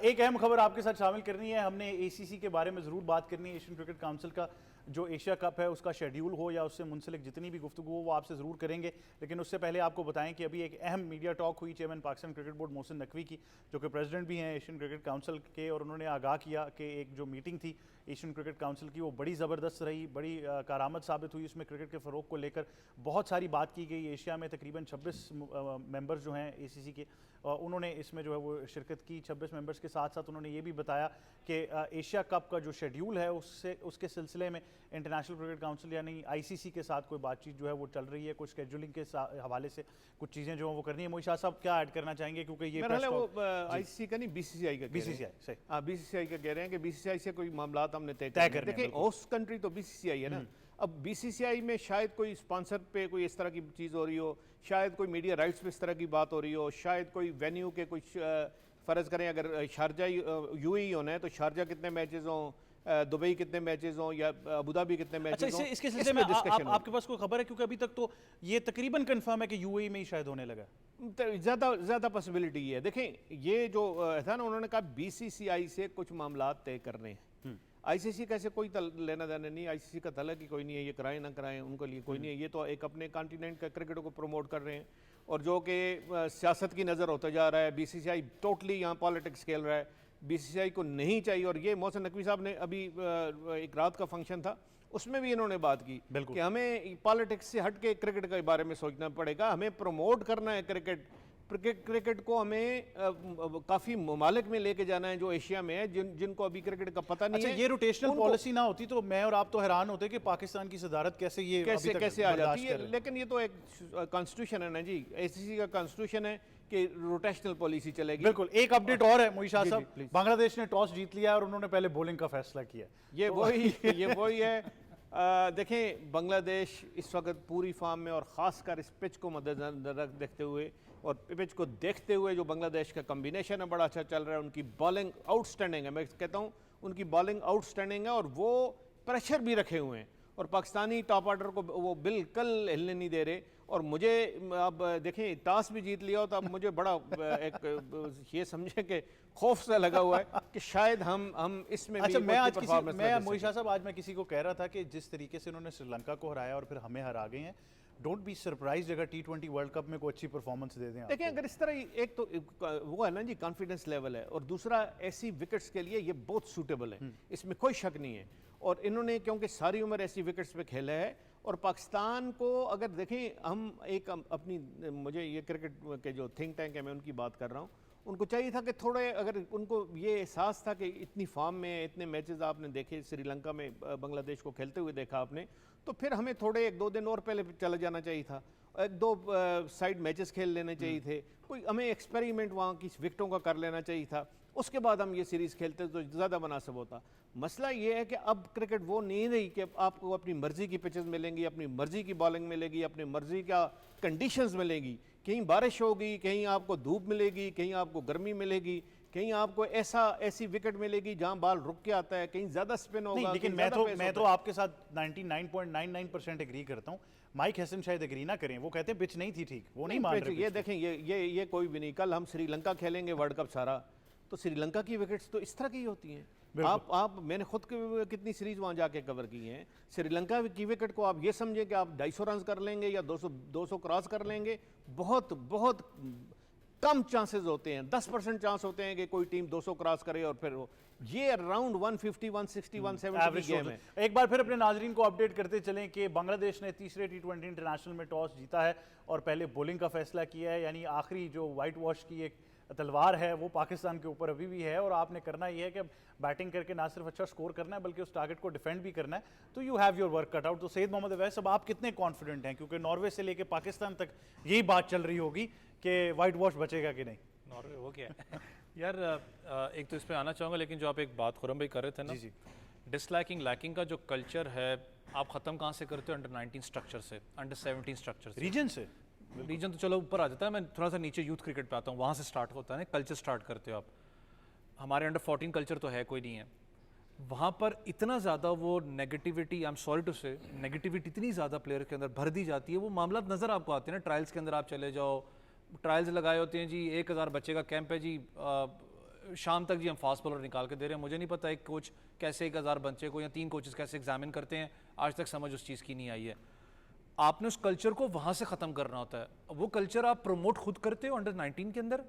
एक अहम खबर आपके साथ शामिल करनी है, हमने ACC के बारे में ज़रूर बात करनी है। एशियन क्रिकेट काउंसिल का जो एशिया कप है उसका शेड्यूल हो या उससे मुंसलिक जितनी भी गुफ्तगू हो वो आपसे ज़रूर करेंगे। लेकिन उससे पहले आपको बताएं कि अभी एक अहम मीडिया टॉक हुई chairman Pakistan cricket board Mohsin Naqvi की, जो कि प्रेसिडेंट भी हैं एशियन क्रिकेट काउंसिल के, और उन्होंने आगाह किया कि एक जो मीटिंग थी एशियन क्रिकेट काउंसिल की वो बड़ी ज़बरदस्त रही, बड़ी कारामद साबित हुई। उसमें क्रिकेट के फ़रोग को लेकर बहुत सारी बात की गई। एशिया में तकरीबन 26 मेंबर्स जो हैं ACC के, उन्होंने इसमें जो है वो शिरकत की। 26 मेंबर्स के साथ साथ उन्होंने ये भी बताया कि एशिया कप का जो शेड्यूल है उसके सिलसिले में इंटरनेशनल क्रिकेट काउंसिल यानी ICC के साथ कोई बातचीत जो है वो चल रही है, कुछ शेड्यूलिंग के हवाले से कुछ चीज़ें जो है वो करनी है। मोहित शाह साहब क्या ऐड करना चाहेंगे, क्योंकि ये वो ICC का नहीं, BCCI का, BCCI सही, BCCI का कह रहे हैं कि BCCI से कोई मामला हमने तय करने हैं। देखिए, होस्ट कंट्री तो BCCI है ना। अब बीसीसीआई में शायद कोई स्पॉन्सर पे कोई इस तरह की चीज़ हो रही हो, शायद कोई मीडिया राइट्स पे इस तरह की बात हो रही हो, शायद कोई वेन्यू के कुछ फ़र्ज़ करें अगर शारजा यूएई होना है तो शारजा कितने मैचेस हों, दुबई कितने मैचेस हों या अबू धाबी कितने अच्छा, मैचेस हों, इसके सिलसिले में आपके पास कोई खबर है? क्योंकि अभी तक तो ये तकरीबन कंफर्म है कि यूएई में ही शायद होने लगा। ज़्यादा पॉसिबिलिटी है। देखें ये जो था ना, उन्होंने कहा बीसीसीआई से कुछ मामला तय करने हैं, आईसीसी का ऐसे कोई लेना देना नहीं, आईसीसी का तलक ही कोई नहीं है, ये कराएं ना कराएं उनके लिए कोई नहीं है। ये तो एक अपने कॉन्टिनेंट का क्रिकेट को प्रमोट कर रहे हैं और जो कि सियासत की नज़र होता जा रहा है। बीसीसीआई टोटली यहाँ पॉलिटिक्स खेल रहा है, बीसीसीआई को नहीं चाहिए। और ये मोहसिन नकवी साहब ने अभी एक रात का फंक्शन था उसमें भी इन्होंने बात की कि हमें पॉलिटिक्स से हट के क्रिकेट के बारे में सोचना पड़ेगा, हमें प्रमोट करना है क्रिकेट को हमें काफ़ी ममालिक में लेके जाना है जो एशिया में है, जिनको अभी क्रिकेट का पता नहीं अच्छा, है। ये रोटेशनल पॉलिसी ना होती तो मैं और आप तो हैरान होते कि पाकिस्तान की सदारत कैसे आ जाती है। लेकिन ये तो एक कॉन्स्टिट्यूशन है ना जी, आईसीसी का कॉन्स्टिट्यूशन है कि रोटेशनल पॉलिसी चलेगी। बिल्कुल। एक अपडेट और है मोई शाह साहब, बांग्लादेश ने टॉस जीत लिया और उन्होंने पहले बॉलिंग का फैसला किया। ये वही है। देखें बांग्लादेश इस वक्त पूरी फॉर्म में और ख़ासकर इस पिच को मद्देनजर देखते हुए और पिच को देखते हुए जो बांग्लादेश का कम्बिनेशन है बड़ा अच्छा चल रहा है। उनकी बॉलिंग आउटस्टैंडिंग है, मैं कहता हूँ उनकी बॉलिंग आउटस्टैंडिंग है और वो प्रेशर भी रखे हुए हैं और पाकिस्तानी टॉप ऑर्डर को वो बिल्कुल हिलने नहीं दे रहे। और मुझे अब देखें टॉस भी जीत लिया हो तो अब मुझे बड़ा एक ये समझे कि खौफ सा लगा हुआ है कि शायद हम इसमें अच्छा, भी मैं मोई शाह साहब आज मैं किसी को कह रहा था कि जिस तरीके से उन्होंने श्रीलंका को हराया और फिर हमें हरा गए हैं, डोंट बी सरप्राइज अगर T20 वर्ल्ड कप में कोई अच्छी परफॉर्मेंस दे दें। देखिए अगर इस तरह एक तो वो है ना जी कॉन्फिडेंस लेवल है और दूसरा ऐसी विकेट्स के लिए ये बहुत सूटेबल है, इसमें कोई शक नहीं है। और इन्होंने क्योंकि सारी उम्र ऐसी विकेट्स पे खेला है और पाकिस्तान को अगर देखें हम एक अपनी मुझे ये क्रिकेट के जो थिंक टैंक है मैं उनकी बात कर रहा हूँ, उनको चाहिए था कि थोड़े अगर उनको ये एहसास था कि इतनी फॉर्म में इतने मैचेस आपने देखे श्रीलंका में बांग्लादेश को खेलते हुए देखा आपने, तो फिर हमें थोड़े 1-2 दिन और पहले चले जाना चाहिए था, 1-2 साइड मैचेस खेल लेने चाहिए थे, कोई हमें एक्सपेरिमेंट वहाँ की विकेटों का कर लेना चाहिए था, उसके बाद हम ये सीरीज़ खेलते तो ज़्यादा मुनासिब होता। मसला ये है कि अब क्रिकेट वो नहीं रही कि आपको अपनी मर्ज़ी की पिचेस मिलेंगी, अपनी मर्ज़ी की बॉलिंग मिलेगी, अपनी मर्ज़ी का कंडीशंस मिलेगी, कहीं बारिश होगी, कहीं आपको धूप मिलेगी, कहीं आपको गर्मी मिलेगी, कहीं आपको ऐसी विकेट मिलेगी जहां बॉल रुक के आता है, कहीं ज्यादा स्पिन होगा। लेकिन मैं तो आपके साथ 99.99% एग्री करता हूं। माइक हसन शायद एग्री ना करें, वो कहते हैं पिच नहीं थी ठीक, वो नहीं मान रहे। ये देखें ये कोई भी नहीं। कल हम श्रीलंका खेलेंगे वर्ल्ड कप सारा, तो श्रीलंका की विकेट्स तो इस तरह की होती हैं। आप मैंने खुद कितनी सीरीज वहां जाके कवर की हैं। श्रीलंका की विकेट को आप ये समझें कि आप 250 रन कर लेंगे या 200 क्रॉस कर लेंगे, बहुत बहुत कम चांसेस होते हैं, 10% चांस होते हैं कि कोई टीम 200 क्रॉस करे और फिर ये अराउंड 150, 160, 170 की गेम है। एक बार फिर अपने नाजरीन को अपडेट करते चलें कि बांग्लादेश ने तीसरे T20 इंटरनेशनल में टॉस जीता है और पहले बॉलिंग का फैसला किया है, यानी आखिरी जो वाइट वॉश की एक तलवार है वो पाकिस्तान के ऊपर अभी भी है और आपने करना ये है कि बैटिंग करके ना सिर्फ अच्छा स्कोर करना है बल्कि उस टारगेट को डिफेंड भी करना है, तो you have your work cut out. तो सैयद मोहम्मद अवैस, अब आप कितने कॉन्फिडेंट हैं, क्योंकि नॉर्वे से लेके पाकिस्तान तक यही बात चल रही होगी कि वाइट वॉश बचेगा कि नहीं? नॉर्वे हो गया यार। एक तो इस पे आना चाहूँगा, लेकिन जो आप एक बात खुरम भाई कर रहे थे ना, जी डिसलाइकिंग लैकिंग का जो कल्चर है आप ख़त्म कहाँ से करते हो? अंडर 19 स्ट्रक्चर से, अंडर 17 स्ट्रक्चर से, रीजन से। रीजन तो चलो ऊपर आ जाता है, मैं थोड़ा सा नीचे यूथ क्रिकेट पे आता हूँ, वहाँ से स्टार्ट होता है ना कल्चर, स्टार्ट करते हो आप। हमारे अंडर 14 कल्चर तो है कोई नहीं है वहाँ पर, इतना ज़्यादा वो negativity, I am sorry to say, negativity इतनी ज़्यादा प्लेयर के अंदर भर दी जाती है। वो मामला नज़र आपको आते हैं ना, ट्रायल्स के अंदर आप चले जाओ, ट्रायल्स लगाए होते हैं जी, 1000 बच्चे का कैंप है जी, शाम तक जी हम फास्ट बॉलर निकाल के दे रहे हैं। मुझे नहीं पता एक कोच कैसे 1000 बच्चे को या 3 कोचेस कैसे एग्जामिन करते हैं, आज तक समझ उस चीज़ की नहीं आई है। आपने उस कल्चर को वहाँ से ख़त्म करना होता है। वो कल्चर आप प्रमोट खुद करते हो अंडर 19 के अंदर,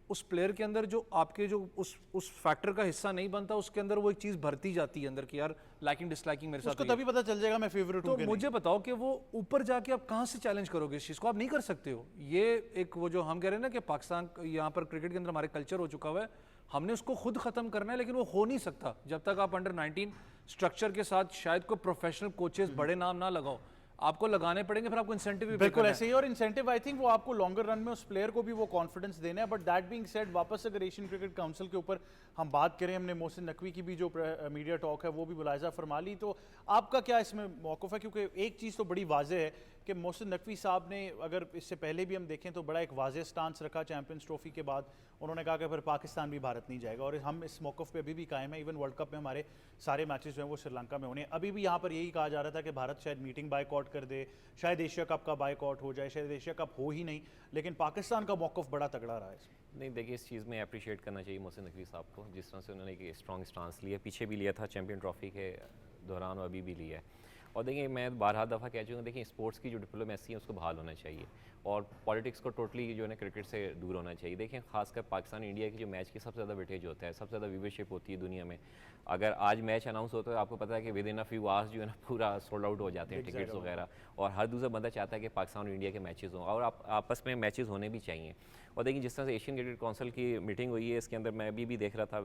उस प्लेयर के अंदर जो आपके जो उस फैक्टर का हिस्सा नहीं बनता, उसके अंदर वो एक चीज़ भरती जाती है अंदर कि यार लाइकिंग डिसलाइकिंग मेरे साथ उसको तभी पता चल जाएगा मैं फेवरेट हूं। तो मुझे बताओ कि वो ऊपर जाके आप कहाँ से चैलेंज करोगे इस चीज़ को? आप नहीं कर सकते हो। ये एक वो जो हम कह रहे हैं ना कि पाकिस्तान यहाँ पर क्रिकेट के अंदर हमारे कल्चर हो चुका हुआ है, हमने उसको खुद ख़त्म करना है, लेकिन वो हो नहीं सकता जब तक आप अंडर 19 स्ट्रक्चर के साथ शायद कोई प्रोफेशनल कोचेस बड़े नाम ना लगाओ। आपको लगाने पड़ेंगे, फिर आपको इंसेंटिव भी pay बिल्कुल करना ऐसे ही, और इंसेंटिव आई थिंक वो आपको लॉन्गर रन में उस प्लेयर को भी वो कॉन्फिडेंस देना है। बट दैट बीइंग सेड, वापस अगर एशियन क्रिकेट काउंसिल के ऊपर हम बात करें, हमने मोहसिन नकवी की भी जो मीडिया टॉक है वो भी मुलाहिजा फरमा ली, तो आपका क्या इसमें मौक़िफ़ है? क्योंकि एक चीज़ तो बड़ी वाज़ेह है कि मोहसिन नकवी साहब ने, अगर इससे पहले भी हम देखें तो बड़ा एक वाज़ेह स्टांस रखा चैंपियंस ट्रॉफी के बाद। उन्होंने कहा कि फिर पाकिस्तान भी भारत नहीं जाएगा, और हम इस मौक़िफ़ पे अभी भी कायम है। इवन वर्ल्ड कप में हमारे सारे मैचेस जो हैं वो श्रीलंका में होने, अभी भी यहाँ पर यही कहा जा रहा था कि भारत शायद मीटिंग बायकॉट कर दे, शायद एशिया कप का बायकॉट हो जाए, शायद एशिया कप हो ही नहीं। लेकिन पाकिस्तान का मौक़िफ़ बड़ा तगड़ा रहा है इसमें। नहीं देखिए, इस चीज़ में अप्रिशिएट करना चाहिए मोहसिन नकवी साहब को, जिस तरह से उन्होंने एक स्ट्रॉन्ग स्टांस लिया, पीछे भी लिया था चैंपियन ट्रॉफी के दौरान और अभी भी लिया है। और देखिए, मैं बारहा दफ़ा कह चुका हूँ, देखिए स्पोर्ट्स की जो डिप्लोमेसी है उसको बहाल होना चाहिए, और पॉलिटिक्स को टोटली जो है ना क्रिकेट से दूर होना चाहिए। देखिए, खासकर पाकिस्तान इंडिया की जो मैच की सबसे ज़्यादा वेटेज होता है, सबसे ज़्यादा व्यूवरशिप होती है दुनिया में। अगर आज मैच अनाउंस होता है, आपको पता है कि with in a few hours जो है ना पूरा सोल्ड आउट हो जाते हैं टिकट्स वगैरह, और हर दूसरा बंदा चाहता है कि पाकिस्तान और इंडिया के मैचेस हों, और आपस में मैचेस होने भी चाहिए। और देखिए, जिस तरह से एशियन क्रिकेट काउंसिल की मीटिंग हुई है, इसके अंदर मैं अभी भी देख रहा था,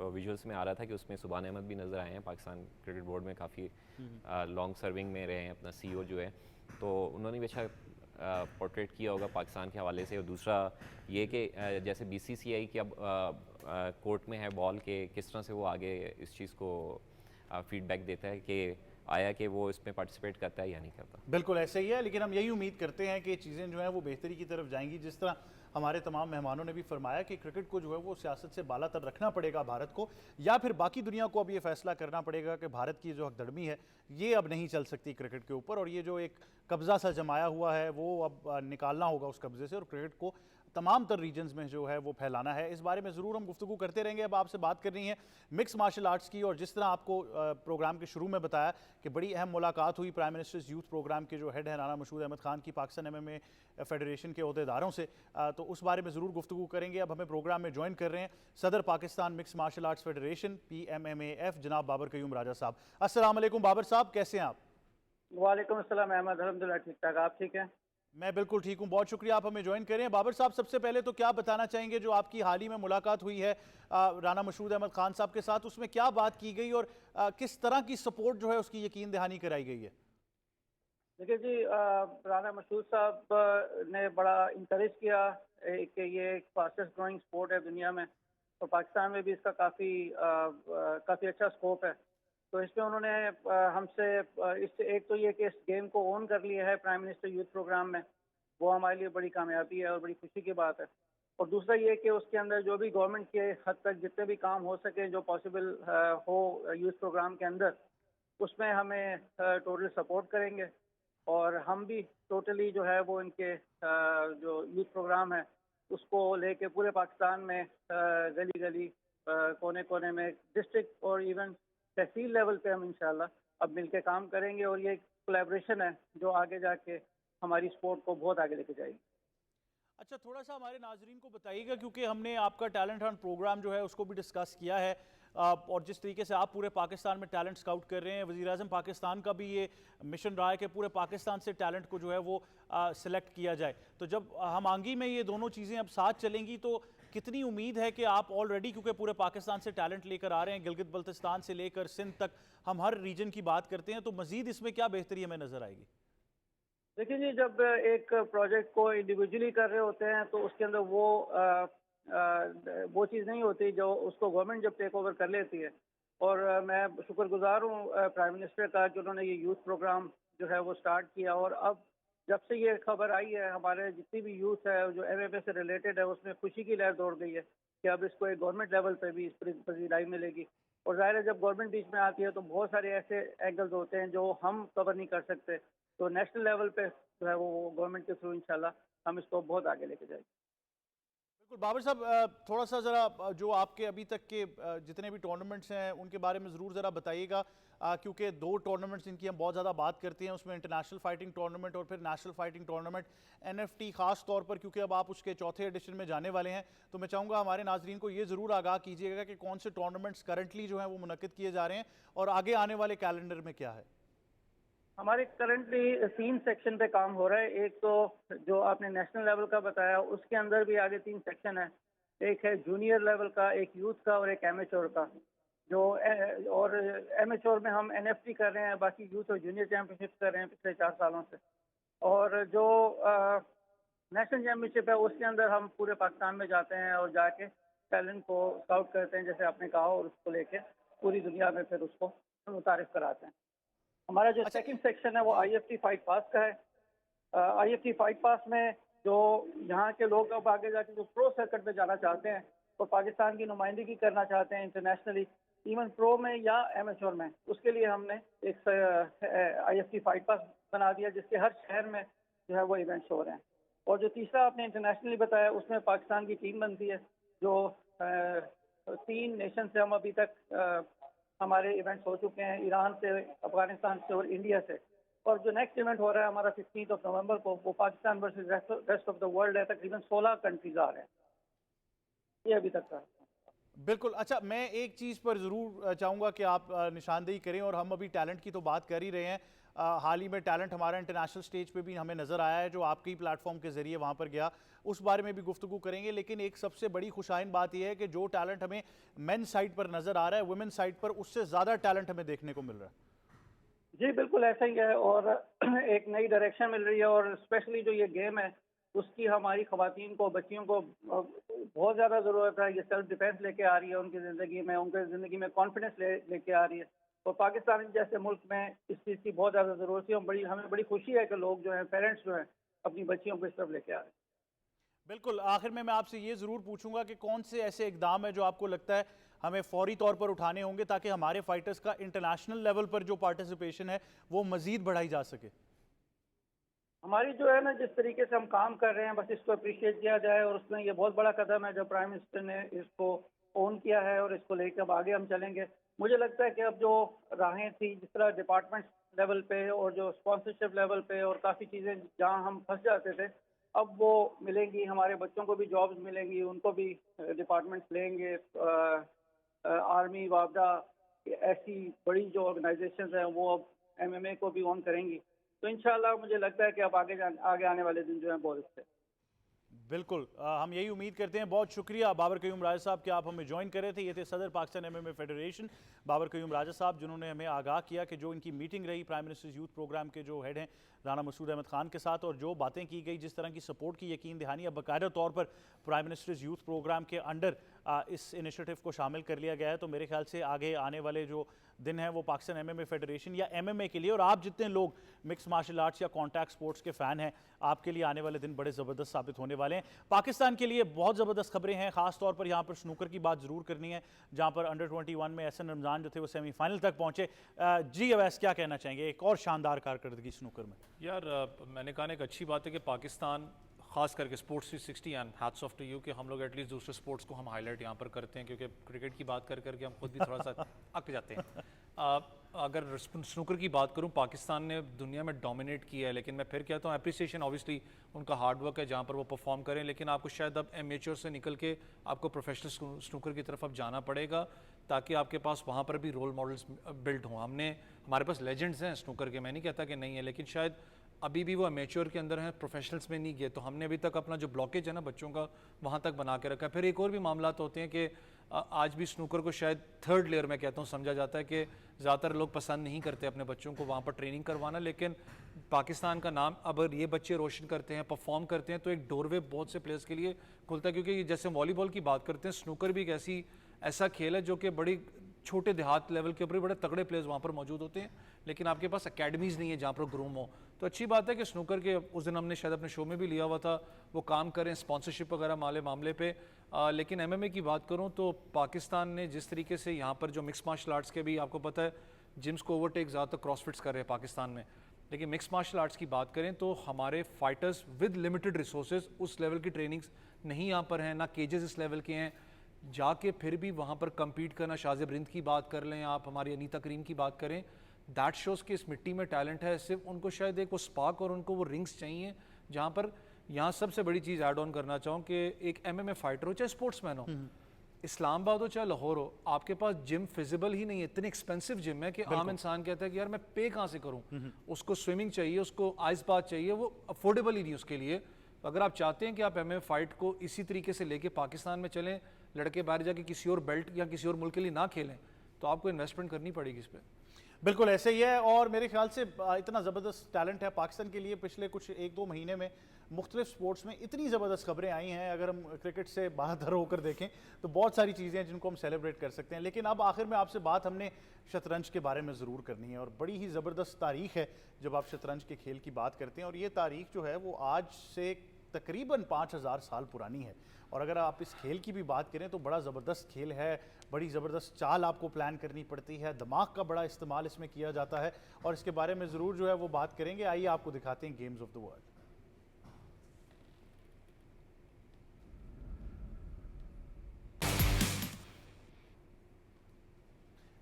विजुअल्स में आ रहा था कि उसमें सुभान अहमद भी नज़र आए हैं, पाकिस्तान क्रिकेट बोर्ड में काफ़ी लॉन्ग सर्विंग में रहे हैं, अपना CEO जो है, तो उन्होंने भी अच्छा पोर्ट्रेट किया होगा पाकिस्तान के हवाले से। और दूसरा ये कि जैसे BCCI की अब कोर्ट में है बॉल के, किस तरह से वो आगे इस चीज़ को फीडबैक देता है कि आया कि वो इसमें पार्टिसिपेट करता है या नहीं करता। बिल्कुल ऐसे ही है, लेकिन हम यही उम्मीद करते हैं कि चीज़ें जो हैं वो बेहतरी की तरफ जाएंगी। जिस तरह हमारे तमाम मेहमानों ने भी फरमाया कि क्रिकेट को जो है वो सियासत से बाला तर रखना पड़ेगा भारत को, या फिर बाकी दुनिया को अब ये फैसला करना पड़ेगा कि भारत की जो हकदर्मी है ये अब नहीं चल सकती क्रिकेट के ऊपर, और ये जो एक कब्ज़ा सा जमाया हुआ है वो अब निकालना होगा उस कब्ज़े से, और क्रिकेट को तमाम तर रीजन्स में जो है वो फैलाना है। इस बारे में ज़रूर हम गुफ्तगू करते रहेंगे। अब आपसे बात करनी है मिक्स मार्शल आर्ट्स की, और जिस तरह आपको प्रोग्राम के शुरू में बताया कि बड़ी अहम मुलाकात हुई प्राइम मिनिस्टर्स यूथ प्रोग्राम के जो हेड है राना मशहूद अहमद खान की पाकिस्तान MMA फेडरेशन के अहदेदारों से, तो उस बारे में ज़रूर गुफ्तगू करेंगे। अब हमें प्रोग्राम में ज्वाइन कर रहे हैं सदर Pakistan mix martial arts federation PMMAF जनाब बाबर कयूम राजा साहब। अस्सलाम वालेकुम बाबर साहब, कैसे हैं आप? वालेकुम अस्सलाम अहमद, अल्हम्दुलिल्लाह ठीक ठाक। आप ठीक हैं? मैं बिल्कुल ठीक हूँ, बहुत शुक्रिया आप हमें ज्वाइन करें। बाबर साहब, सबसे पहले तो क्या बताना चाहेंगे जो आपकी हाल ही में मुलाकात हुई है राना मशहूद अहमद खान साहब के साथ, उसमें क्या बात की गई और किस तरह की सपोर्ट जो है उसकी यकीन दहानी कराई गई है? देखिए जी, राना मशहूद साहब ने बड़ा इंकरेज किया कि ये एक फास्टेस्ट ग्रोइंग स्पोर्ट है दुनिया में, तो पाकिस्तान में भी इसका काफ़ी अच्छा स्कोप है। तो इसमें उन्होंने हमसे इससे एक तो ये कि इस गेम को ओन कर लिया है प्राइम मिनिस्टर यूथ प्रोग्राम में, वो हमारे लिए बड़ी कामयाबी है और बड़ी खुशी की बात है। और दूसरा ये कि उसके अंदर जो भी गवर्नमेंट के हद तक जितने भी काम हो सके जो पॉसिबल हो यूथ प्रोग्राम के अंदर, उसमें हमें टोटल सपोर्ट करेंगे। और हम भी टोटली जो है वो इनके जो यूथ प्रोग्राम है उसको लेके पूरे पाकिस्तान में गली गली कोने कोने में डिस्ट्रिक्ट और इवन तहसील लेवल पे हम इंशाल्लाह अब मिलके काम करेंगे, और ये कोलैबोरेशन है जो आगे जाके हमारी स्पोर्ट को बहुत आगे लेके जाएगी। अच्छा, थोड़ा सा हमारे नाजरीन को बताइएगा, क्योंकि हमने आपका टैलेंट हंट प्रोग्राम जो है उसको भी डिस्कस किया है, और जिस तरीके से आप पूरे पाकिस्तान में टैलेंट स्काउट कर रहे हैं, वज़ीर आज़म पाकिस्तान का भी ये मिशन रहा है कि पूरे पाकिस्तान से टैलेंट को जो है वो सिलेक्ट किया जाए। तो जब हम आंगी में ये दोनों चीज़ें अब साथ चलेंगी, तो कितनी उम्मीद है कि आप ऑलरेडी, क्योंकि पूरे पाकिस्तान से टैलेंट लेकर आ रहे हैं, गिलगित बल्तिस्तान से लेकर सिंध तक हम हर रीजन की बात करते हैं, तो मज़ीद इसमें क्या बेहतरी हमें नज़र आएगी? देखिए जी, जब एक प्रोजेक्ट को इंडिविजुअली कर रहे होते हैं तो उसके अंदर वो चीज़ नहीं होती जो उसको गवर्नमेंट जब टेक ओवर कर लेती है। और मैं शुक्रगुजार हूँ प्राइम मिनिस्टर का कि उन्होंने ये यूथ प्रोग्राम जो है वो स्टार्ट किया, और अब जब से ये खबर आई है हमारे जितनी भी यूथ है जो MMA से रिलेटेड है उसमें खुशी की लहर दौड़ गई है कि अब इसको एक गवर्नमेंट लेवल पे भी इस पर पजीराई मिलेगी। और ज़ाहिर है जब गवर्नमेंट बीच में आती है तो बहुत सारे ऐसे एंगल्स होते हैं जो हम कवर नहीं कर सकते, तो नेशनल लेवल पे जो है वो गवर्नमेंट के थ्रू इंशाल्लाह हम इसको बहुत आगे लेके जाएंगे। बिल्कुल बाबर साहब, थोड़ा सा ज़रा जो आपके अभी तक के जितने भी टूर्नामेंट्स हैं उनके बारे में ज़रूर ज़रा बताइएगा, क्योंकि दो टूर्नामेंट्स जिनकी हम बहुत ज़्यादा बात करते हैं उसमें इंटरनेशनल फाइटिंग टूर्नामेंट और फिर नेशनल फाइटिंग टूर्नामेंट NFT, ख़ास तौर पर क्योंकि अब आप उसके चौथे एडिशन में जाने वाले हैं, तो मैं चाहूँगा हमारे नाजरीन को ये ज़रूर आगाह कीजिएगा कि कौन से टूर्नामेंट्स करंटली जो हैं वो मुनक्किद किए जा रहे हैं और आगे आने वाले कैलेंडर में क्या है। हमारे करंटली 3 सेक्शन पे काम हो रहा है। एक तो जो आपने नेशनल लेवल का बताया उसके अंदर भी आगे 3 सेक्शन है। एक है जूनियर लेवल का, एक यूथ का और एक एमेच्योर का। जो और एमेच्योर में हम एनएफटी कर रहे हैं, बाकी यूथ और जूनियर चैंपियनशिप कर रहे हैं पिछले 4 सालों से। और जो नेशनल चैम्पियनशिप है उसके अंदर हम पूरे पाकिस्तान में जाते हैं और जाके टैलेंट को स्काउट करते हैं, जैसे आपने कहा, और उसको लेके पूरी दुनिया में फिर उसको मुतारिफ कराते हैं। हमारा जो सेकंड सेक्शन है वो IFT फाइट पास का है। IFT फाइट पास में जो यहाँ के लोग अब आगे जाके जो प्रो सर्किट में जाना चाहते हैं और पाकिस्तान की नुमाइंदगी करना चाहते हैं इंटरनेशनली, इवन प्रो में या एमेच्योर में, उसके लिए हमने एक IFT फाइट पास बना दिया जिसके हर शहर में जो है वो इवेंट्स हो रहे हैं। और जो तीसरा आपने इंटरनेशनली बताया उसमें पाकिस्तान की टीम बनती है, जो 3 नेशन से हम अभी तक हमारे इवेंट्स हो चुके हैं, ईरान से, अफगानिस्तान से और इंडिया से। और जो नेक्स्ट इवेंट हो रहा है हमारा 15 नवंबर को, वो Pakistan versus rest of the world है। तकरीबन 16 कंट्रीज आ रहे हैं, ये अभी तक का। बिल्कुल। अच्छा, मैं एक चीज़ पर ज़रूर चाहूँगा कि आप निशानदेही करें, और हम अभी टैलेंट की तो बात कर ही रहे हैं। हाल ही में टैलेंट हमारा इंटरनेशनल स्टेज पे भी हमें नज़र आया है, जो आपके ही प्लेटफॉर्म के ज़रिए वहाँ पर गया, उस बारे में भी गुफ्तगू करेंगे। लेकिन एक सबसे बड़ी खुशाइन बात यह है कि जो टैलेंट हमें मेन साइड पर नज़र आ रहा है, वुमेन साइड पर उससे ज़्यादा टैलेंट हमें देखने को मिल रहा है। जी बिल्कुल ऐसा ही है, और एक नई डायरेक्शन मिल रही है, और स्पेशली जो ये गेम है उसकी हमारी ख़वातीन को, बच्चियों को बहुत ज़्यादा ज़रूरत है। ये सेल्फ डिफेंस लेके आ रही है उनकी ज़िंदगी में, उनके ज़िंदगी में कॉन्फिडेंस लेके आ रही है। और पाकिस्तान जैसे मुल्क में इस चीज़ की बहुत ज़्यादा ज़रूरत है। हमें बड़ी खुशी है कि लोग जो हैं, पेरेंट्स जो हैं, अपनी बच्चियों को इस तरफ लेके आ रहे हैं। बिल्कुल। आखिर में मैं आपसे ये ज़रूर पूछूंगा कि कौन से ऐसे इकदाम है जो आपको लगता है हमें फौरी तौर पर उठाने होंगे ताकि हमारे फाइटर्स का इंटरनेशनल लेवल पर जो पार्टिसिपेशन है वो मजीद बढ़ाई जा सके। हमारी जो है ना, जिस तरीके से हम काम कर रहे हैं, बस इसको अप्रिशिएट किया जाए। और उसमें ये बहुत बड़ा कदम है जो प्राइम मिनिस्टर ने इसको ओन किया है, और इसको लेकर अब आगे हम चलेंगे। मुझे लगता है कि अब जो राहें थी, जिस तरह डिपार्टमेंट लेवल पे और जो स्पॉन्सरशिप लेवल पे, और काफ़ी चीज़ें जहाँ हम फंस जाते थे, अब वो मिलेंगी। हमारे बच्चों को भी जॉब्स मिलेंगी, उनको भी डिपार्टमेंट्स लेंगे। आर्मी, वापडा, ऐसी बड़ी जो ऑर्गेनाइजेशंस हैं वो अब MMA को भी ऑन करेंगी। तो इंशाल्लाह मुझे लगता है कि अब आगे आने वाले दिन जो हैं बहुत अच्छे। बिल्कुल, हम यही उम्मीद करते हैं। बहुत शुक्रिया बाबर कयूम राजा साहब कि आप हमें ज्वाइन कर रहे थे। ये थे सदर पाकिस्तान MMA फेडरेशन बाबर कयूम राजा साहब, जिन्होंने हमें आगाह किया कि जो इनकी मीटिंग रही प्राइम मिनिस्टर्स यूथ प्रोग्राम के जो हेड हैं राना मसूद अहमद खान के साथ, और जो बातें की गई, जिस तरह की सपोर्ट की यकीन दहानी, अब बाकायदा तौर पर प्राइम मिनिस्टर्स यूथ प्रोग्राम के अंडर इस इनिशिएटिव को शामिल कर लिया गया है। तो मेरे ख्याल से आगे आने वाले जो दिन हैं वो पाकिस्तान MMA फेडरेशन या MMA के लिए, और आप जितने लोग मिक्स मार्शल आर्ट्स या कॉन्टैक्ट स्पोर्ट्स के फ़ैन हैं, आपके लिए आने वाले दिन बड़े ज़बरदस्त साबित होने वाले हैं। पाकिस्तान के लिए बहुत ज़बरदस्त खबरें हैं, ख़ास तौर पर यहाँ पर स्नूकर की बात ज़रूर करनी है, जहाँ पर अंडर 21 में एहसन रमज़ान जो थे वो सेमीफाइनल तक पहुँचे। जी अवैस, क्या कहना चाहेंगे एक और शानदार कारकर्दगी स्नूकर में? यार मैंने कहा एक अच्छी बात है कि पाकिस्तान खास करके sports 360 and hats off to you कि हम लोग एटलीस्ट दूसरे स्पोर्ट्स को हम हाईलाइट यहाँ पर करते हैं, क्योंकि क्रिकेट की बात कर करके हम खुद भी थोड़ा सा अक जाते हैं। अगर स्नूकर की बात करूँ, पाकिस्तान ने दुनिया में डोमिनेट किया है, लेकिन मैं फिर कहता हूँ अप्रिसिएशन ऑब्वियसली उनका हार्ड वर्क है जहाँ पर वो परफॉर्म करें, लेकिन आपको शायद अब एमेच्योर से निकल के आपको प्रोफेशनल स्नूकर की तरफ अब जाना पड़ेगा, ताकि आपके पास वहाँ पर भी रोल मॉडल्स बिल्ड हों। हमारे पास लेजेंड्स हैं स्नूकर के, मैं नहीं कहता कि नहीं है, लेकिन शायद अभी भी वो अमेच्योर के अंदर हैं, प्रोफेशनल्स में नहीं गए। तो हमने अभी तक अपना जो ब्लॉकेज है ना बच्चों का, वहाँ तक बना के रखा है। फिर एक और भी मामला होते हैं कि आज भी स्नूकर को शायद थर्ड लेयर में कहता हूँ समझा जाता है कि ज़्यादातर लोग पसंद नहीं करते अपने बच्चों को वहाँ पर ट्रेनिंग करवाना, लेकिन पाकिस्तान का नाम अब ये बच्चे रोशन करते हैं, परफॉर्म करते हैं, तो एक डोरवे बहुत से प्लेयर्स के लिए खुलता है। क्योंकि जैसे वॉलीबॉल की बात करते हैं, स्नूकर भी एक ऐसा खेल है जो कि बड़ी छोटे देहात लेवल के ऊपर बड़े तगड़े प्लेयर्स वहाँ पर मौजूद होते हैं, लेकिन आपके पास अकेडमीज़ नहीं है जहाँ पर ग्रूम हो। तो अच्छी बात है कि स्नूकर के उस दिन हमने शायद अपने शो में भी लिया हुआ था, वो काम करें स्पॉन्सरशिप वगैरह मामले पे। लेकिन MMA की बात करूँ तो पाकिस्तान ने जिस तरीके से यहाँ पर जो मिक्स मार्शल आर्ट्स के भी आपको पता है जिम्स को ओवरटेक ज़्यादातर क्रॉसफिट्स कर रहे हैं पाकिस्तान में, लेकिन मिक्स मार्शल आर्ट्स की बात करें तो हमारे फाइटर्स विद लिमिटेड रिसोर्सेज उस लेवल की ट्रेनिंग्स नहीं यहाँ पर हैं, ना केजेस इस लेवल के हैं, जाके फिर भी वहाँ पर कम्पीट करना। शाज़िब रिंद की बात कर लें आप, हमारी अनीता करीम की बात करें, दैट शोज़ कि इस मिट्टी में टैलेंट है। सिर्फ उनको शायद एक वो स्पार्क और उनको वो रिंग्स चाहिए जहाँ पर, यहाँ सबसे बड़ी चीज़ ऐड ऑन करना चाहूँ कि एक MMA फाइटर हो चाहे स्पोर्ट्समैन हो, इस्लामाबाद हो चाहे लाहौर हो, आपके पास जिम फिजिबल ही नहीं है। इतनी एक्सपेंसिव जिम है कि आम इंसान कहता है कि यार मैं पे कहाँ से करूँ, उसको स्विमिंग चाहिए, उसको आइस बाथ चाहिए, वो अफोर्डेबल ही नहीं उसके लिए। अगर आप चाहते हैं कि आप MMA फाइट को इसी तरीके से लेके पाकिस्तान में चलें, लड़के बाहर जाके किसी और बेल्ट या किसी और मुल्क के लिए ना खेलें, तो आपको इन्वेस्टमेंट करनी पड़ेगी इस पर। बिल्कुल ऐसे ही है, और मेरे ख्याल से इतना ज़बरदस्त टैलेंट है पाकिस्तान के लिए। पिछले कुछ 1-2 महीने में मुख्तलिफ स्पोर्ट्स में इतनी ज़बरदस्त खबरें आई हैं, अगर हम क्रिकेट से बाहर होकर देखें तो बहुत सारी चीज़ें हैं जिनको हम सेलिब्रेट कर सकते हैं। लेकिन अब आखिर में आपसे बात हमने शतरंज के बारे में ज़रूर करनी है, और बड़ी ही ज़बरदस्त तारीख है जब आप शतरंज के खेल की बात करते हैं। और ये तारीख जो है वो आज से तकरीबन 5000 साल पुरानी है। और अगर आप इस खेल की भी बात करें तो बड़ा ज़बरदस्त खेल है, बड़ी ज़बरदस्त चाल आपको प्लान करनी पड़ती है, दिमाग का बड़ा इस्तेमाल इसमें किया जाता है, और इसके बारे में ज़रूर जो है वो बात करेंगे। आइए आपको दिखाते हैं गेम्स ऑफ द वर्ल्ड।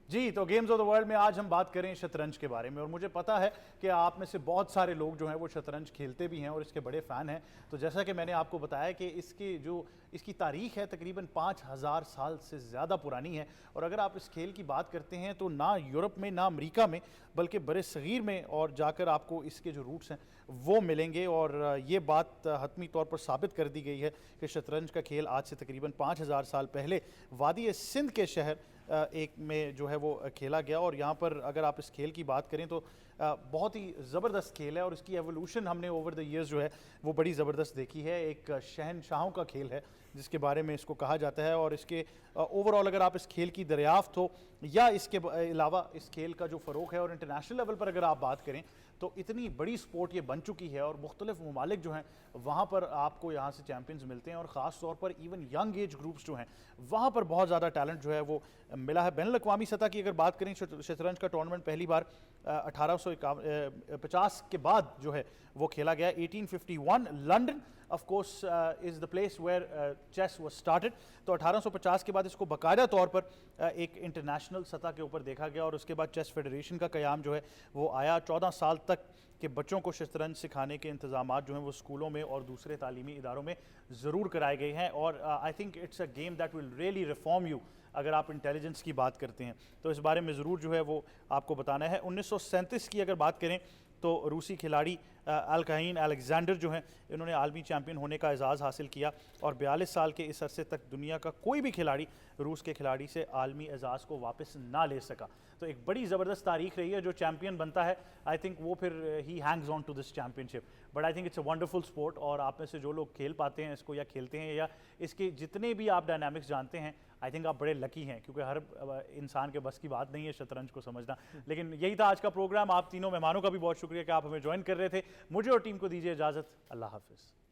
जी, तो गेम्स ऑफ द वर्ल्ड में आज हम बात करें शतरंज के बारे में, और मुझे पता है कि आप में से बहुत सारे लोग जो हैं वो शतरंज खेलते भी हैं और इसके बड़े फ़ैन हैं। तो जैसा कि मैंने आपको बताया कि इसकी तारीख़ है तकरीबन 5000 साल से ज़्यादा पुरानी है। और अगर आप इस खेल की बात करते हैं तो ना यूरोप में, ना अमेरिका में, बल्कि बड़े सग़ीर में और जाकर आपको इसके जो रूट्स हैं वो मिलेंगे। और ये बात हतमी तौर पर साबित कर दी गई है कि शतरंज का खेल आज से तकरीबन 5000 साल पहले वादी सिंध के शहर एक में जो है वो खेला गया। और यहाँ पर अगर आप इस खेल की बात करें तो बहुत ही ज़बरदस्त खेल है, और इसकी एवोल्यूशन हमने ओवर द ईयर्स जो है वो बड़ी ज़बरदस्त देखी है। एक शहनशाहों का खेल है जिसके बारे में इसको कहा जाता है। और इसके ओवरऑल अगर आप इस खेल की दरियाफ्त हो या इसके अलावा इस खेल का जो फ़रोग़ है, और इंटरनेशनल लेवल पर अगर आप बात करें तो इतनी बड़ी स्पोर्ट ये बन चुकी है, और मुख्तलिफ ममालिक जो हैं वहाँ पर आपको यहाँ से चैम्पियंस मिलते हैं। और ख़ास तौर पर इवन यंग एज ग्रुप्स जो हैं वहाँ पर बहुत ज़्यादा टैलेंट जो है वो मिला है। बैनुल अक़वामी सतह की अगर बात करें, शतरंज का टूर्नामेंट पहली बार 1850 के बाद जो है वो खेला गया। 1851 London of course is the place where chess was started. तो 1850 के बाद इसको बाकायदा तौर पर एक इंटरनेशनल सतह के ऊपर देखा गया, और उसके बाद चेस फेडरेशन का क़याम जो है वो आया। 14 साल तक के बच्चों को शतरंज सिखाने के इंतज़ाम जो हैं वो स्कूलों में और दूसरे तालीमी इदारों में ज़रूर कराए गए हैं। और आई think it's a game that will really reform you. अगर आप इंटेलिजेंस की बात करते हैं तो इस बारे में ज़रूर जो है वो आपको बताना है। 1937 की अगर बात करें तो रूसी खिलाड़ी अलकाइन अलेक्जेंडर जो हैं इन्होंने आलमी चैम्पियन होने का एजाज़ हासिल किया, और 42 साल के इस अरसे तक दुनिया का कोई भी खिलाड़ी रूस के खिलाड़ी से आलमी एजाज़ को वापस ना ले सका। तो एक बड़ी ज़बरदस्त तारीख रही है। जो चैम्पियन बनता है आई थिंक वो फिर ही hangs on to this championship. But I think it's a wonderful sport, और आप में से जो लोग खेल पाते हैं इसको या खेलते हैं या इसके जितने भी आप डायनामिक्स जानते हैं, आई थिंक आप बड़े लकी हैं, क्योंकि हर इंसान के बस की बात नहीं है शतरंज को समझना। लेकिन यही था आज का प्रोग्राम। आप तीनों मेहमानों का भी बहुत शुक्रिया कि आप हमें ज्वाइन कर रहे थे। मुझे और टीम को दीजिए इजाज़त। अल्लाह हाफिज़।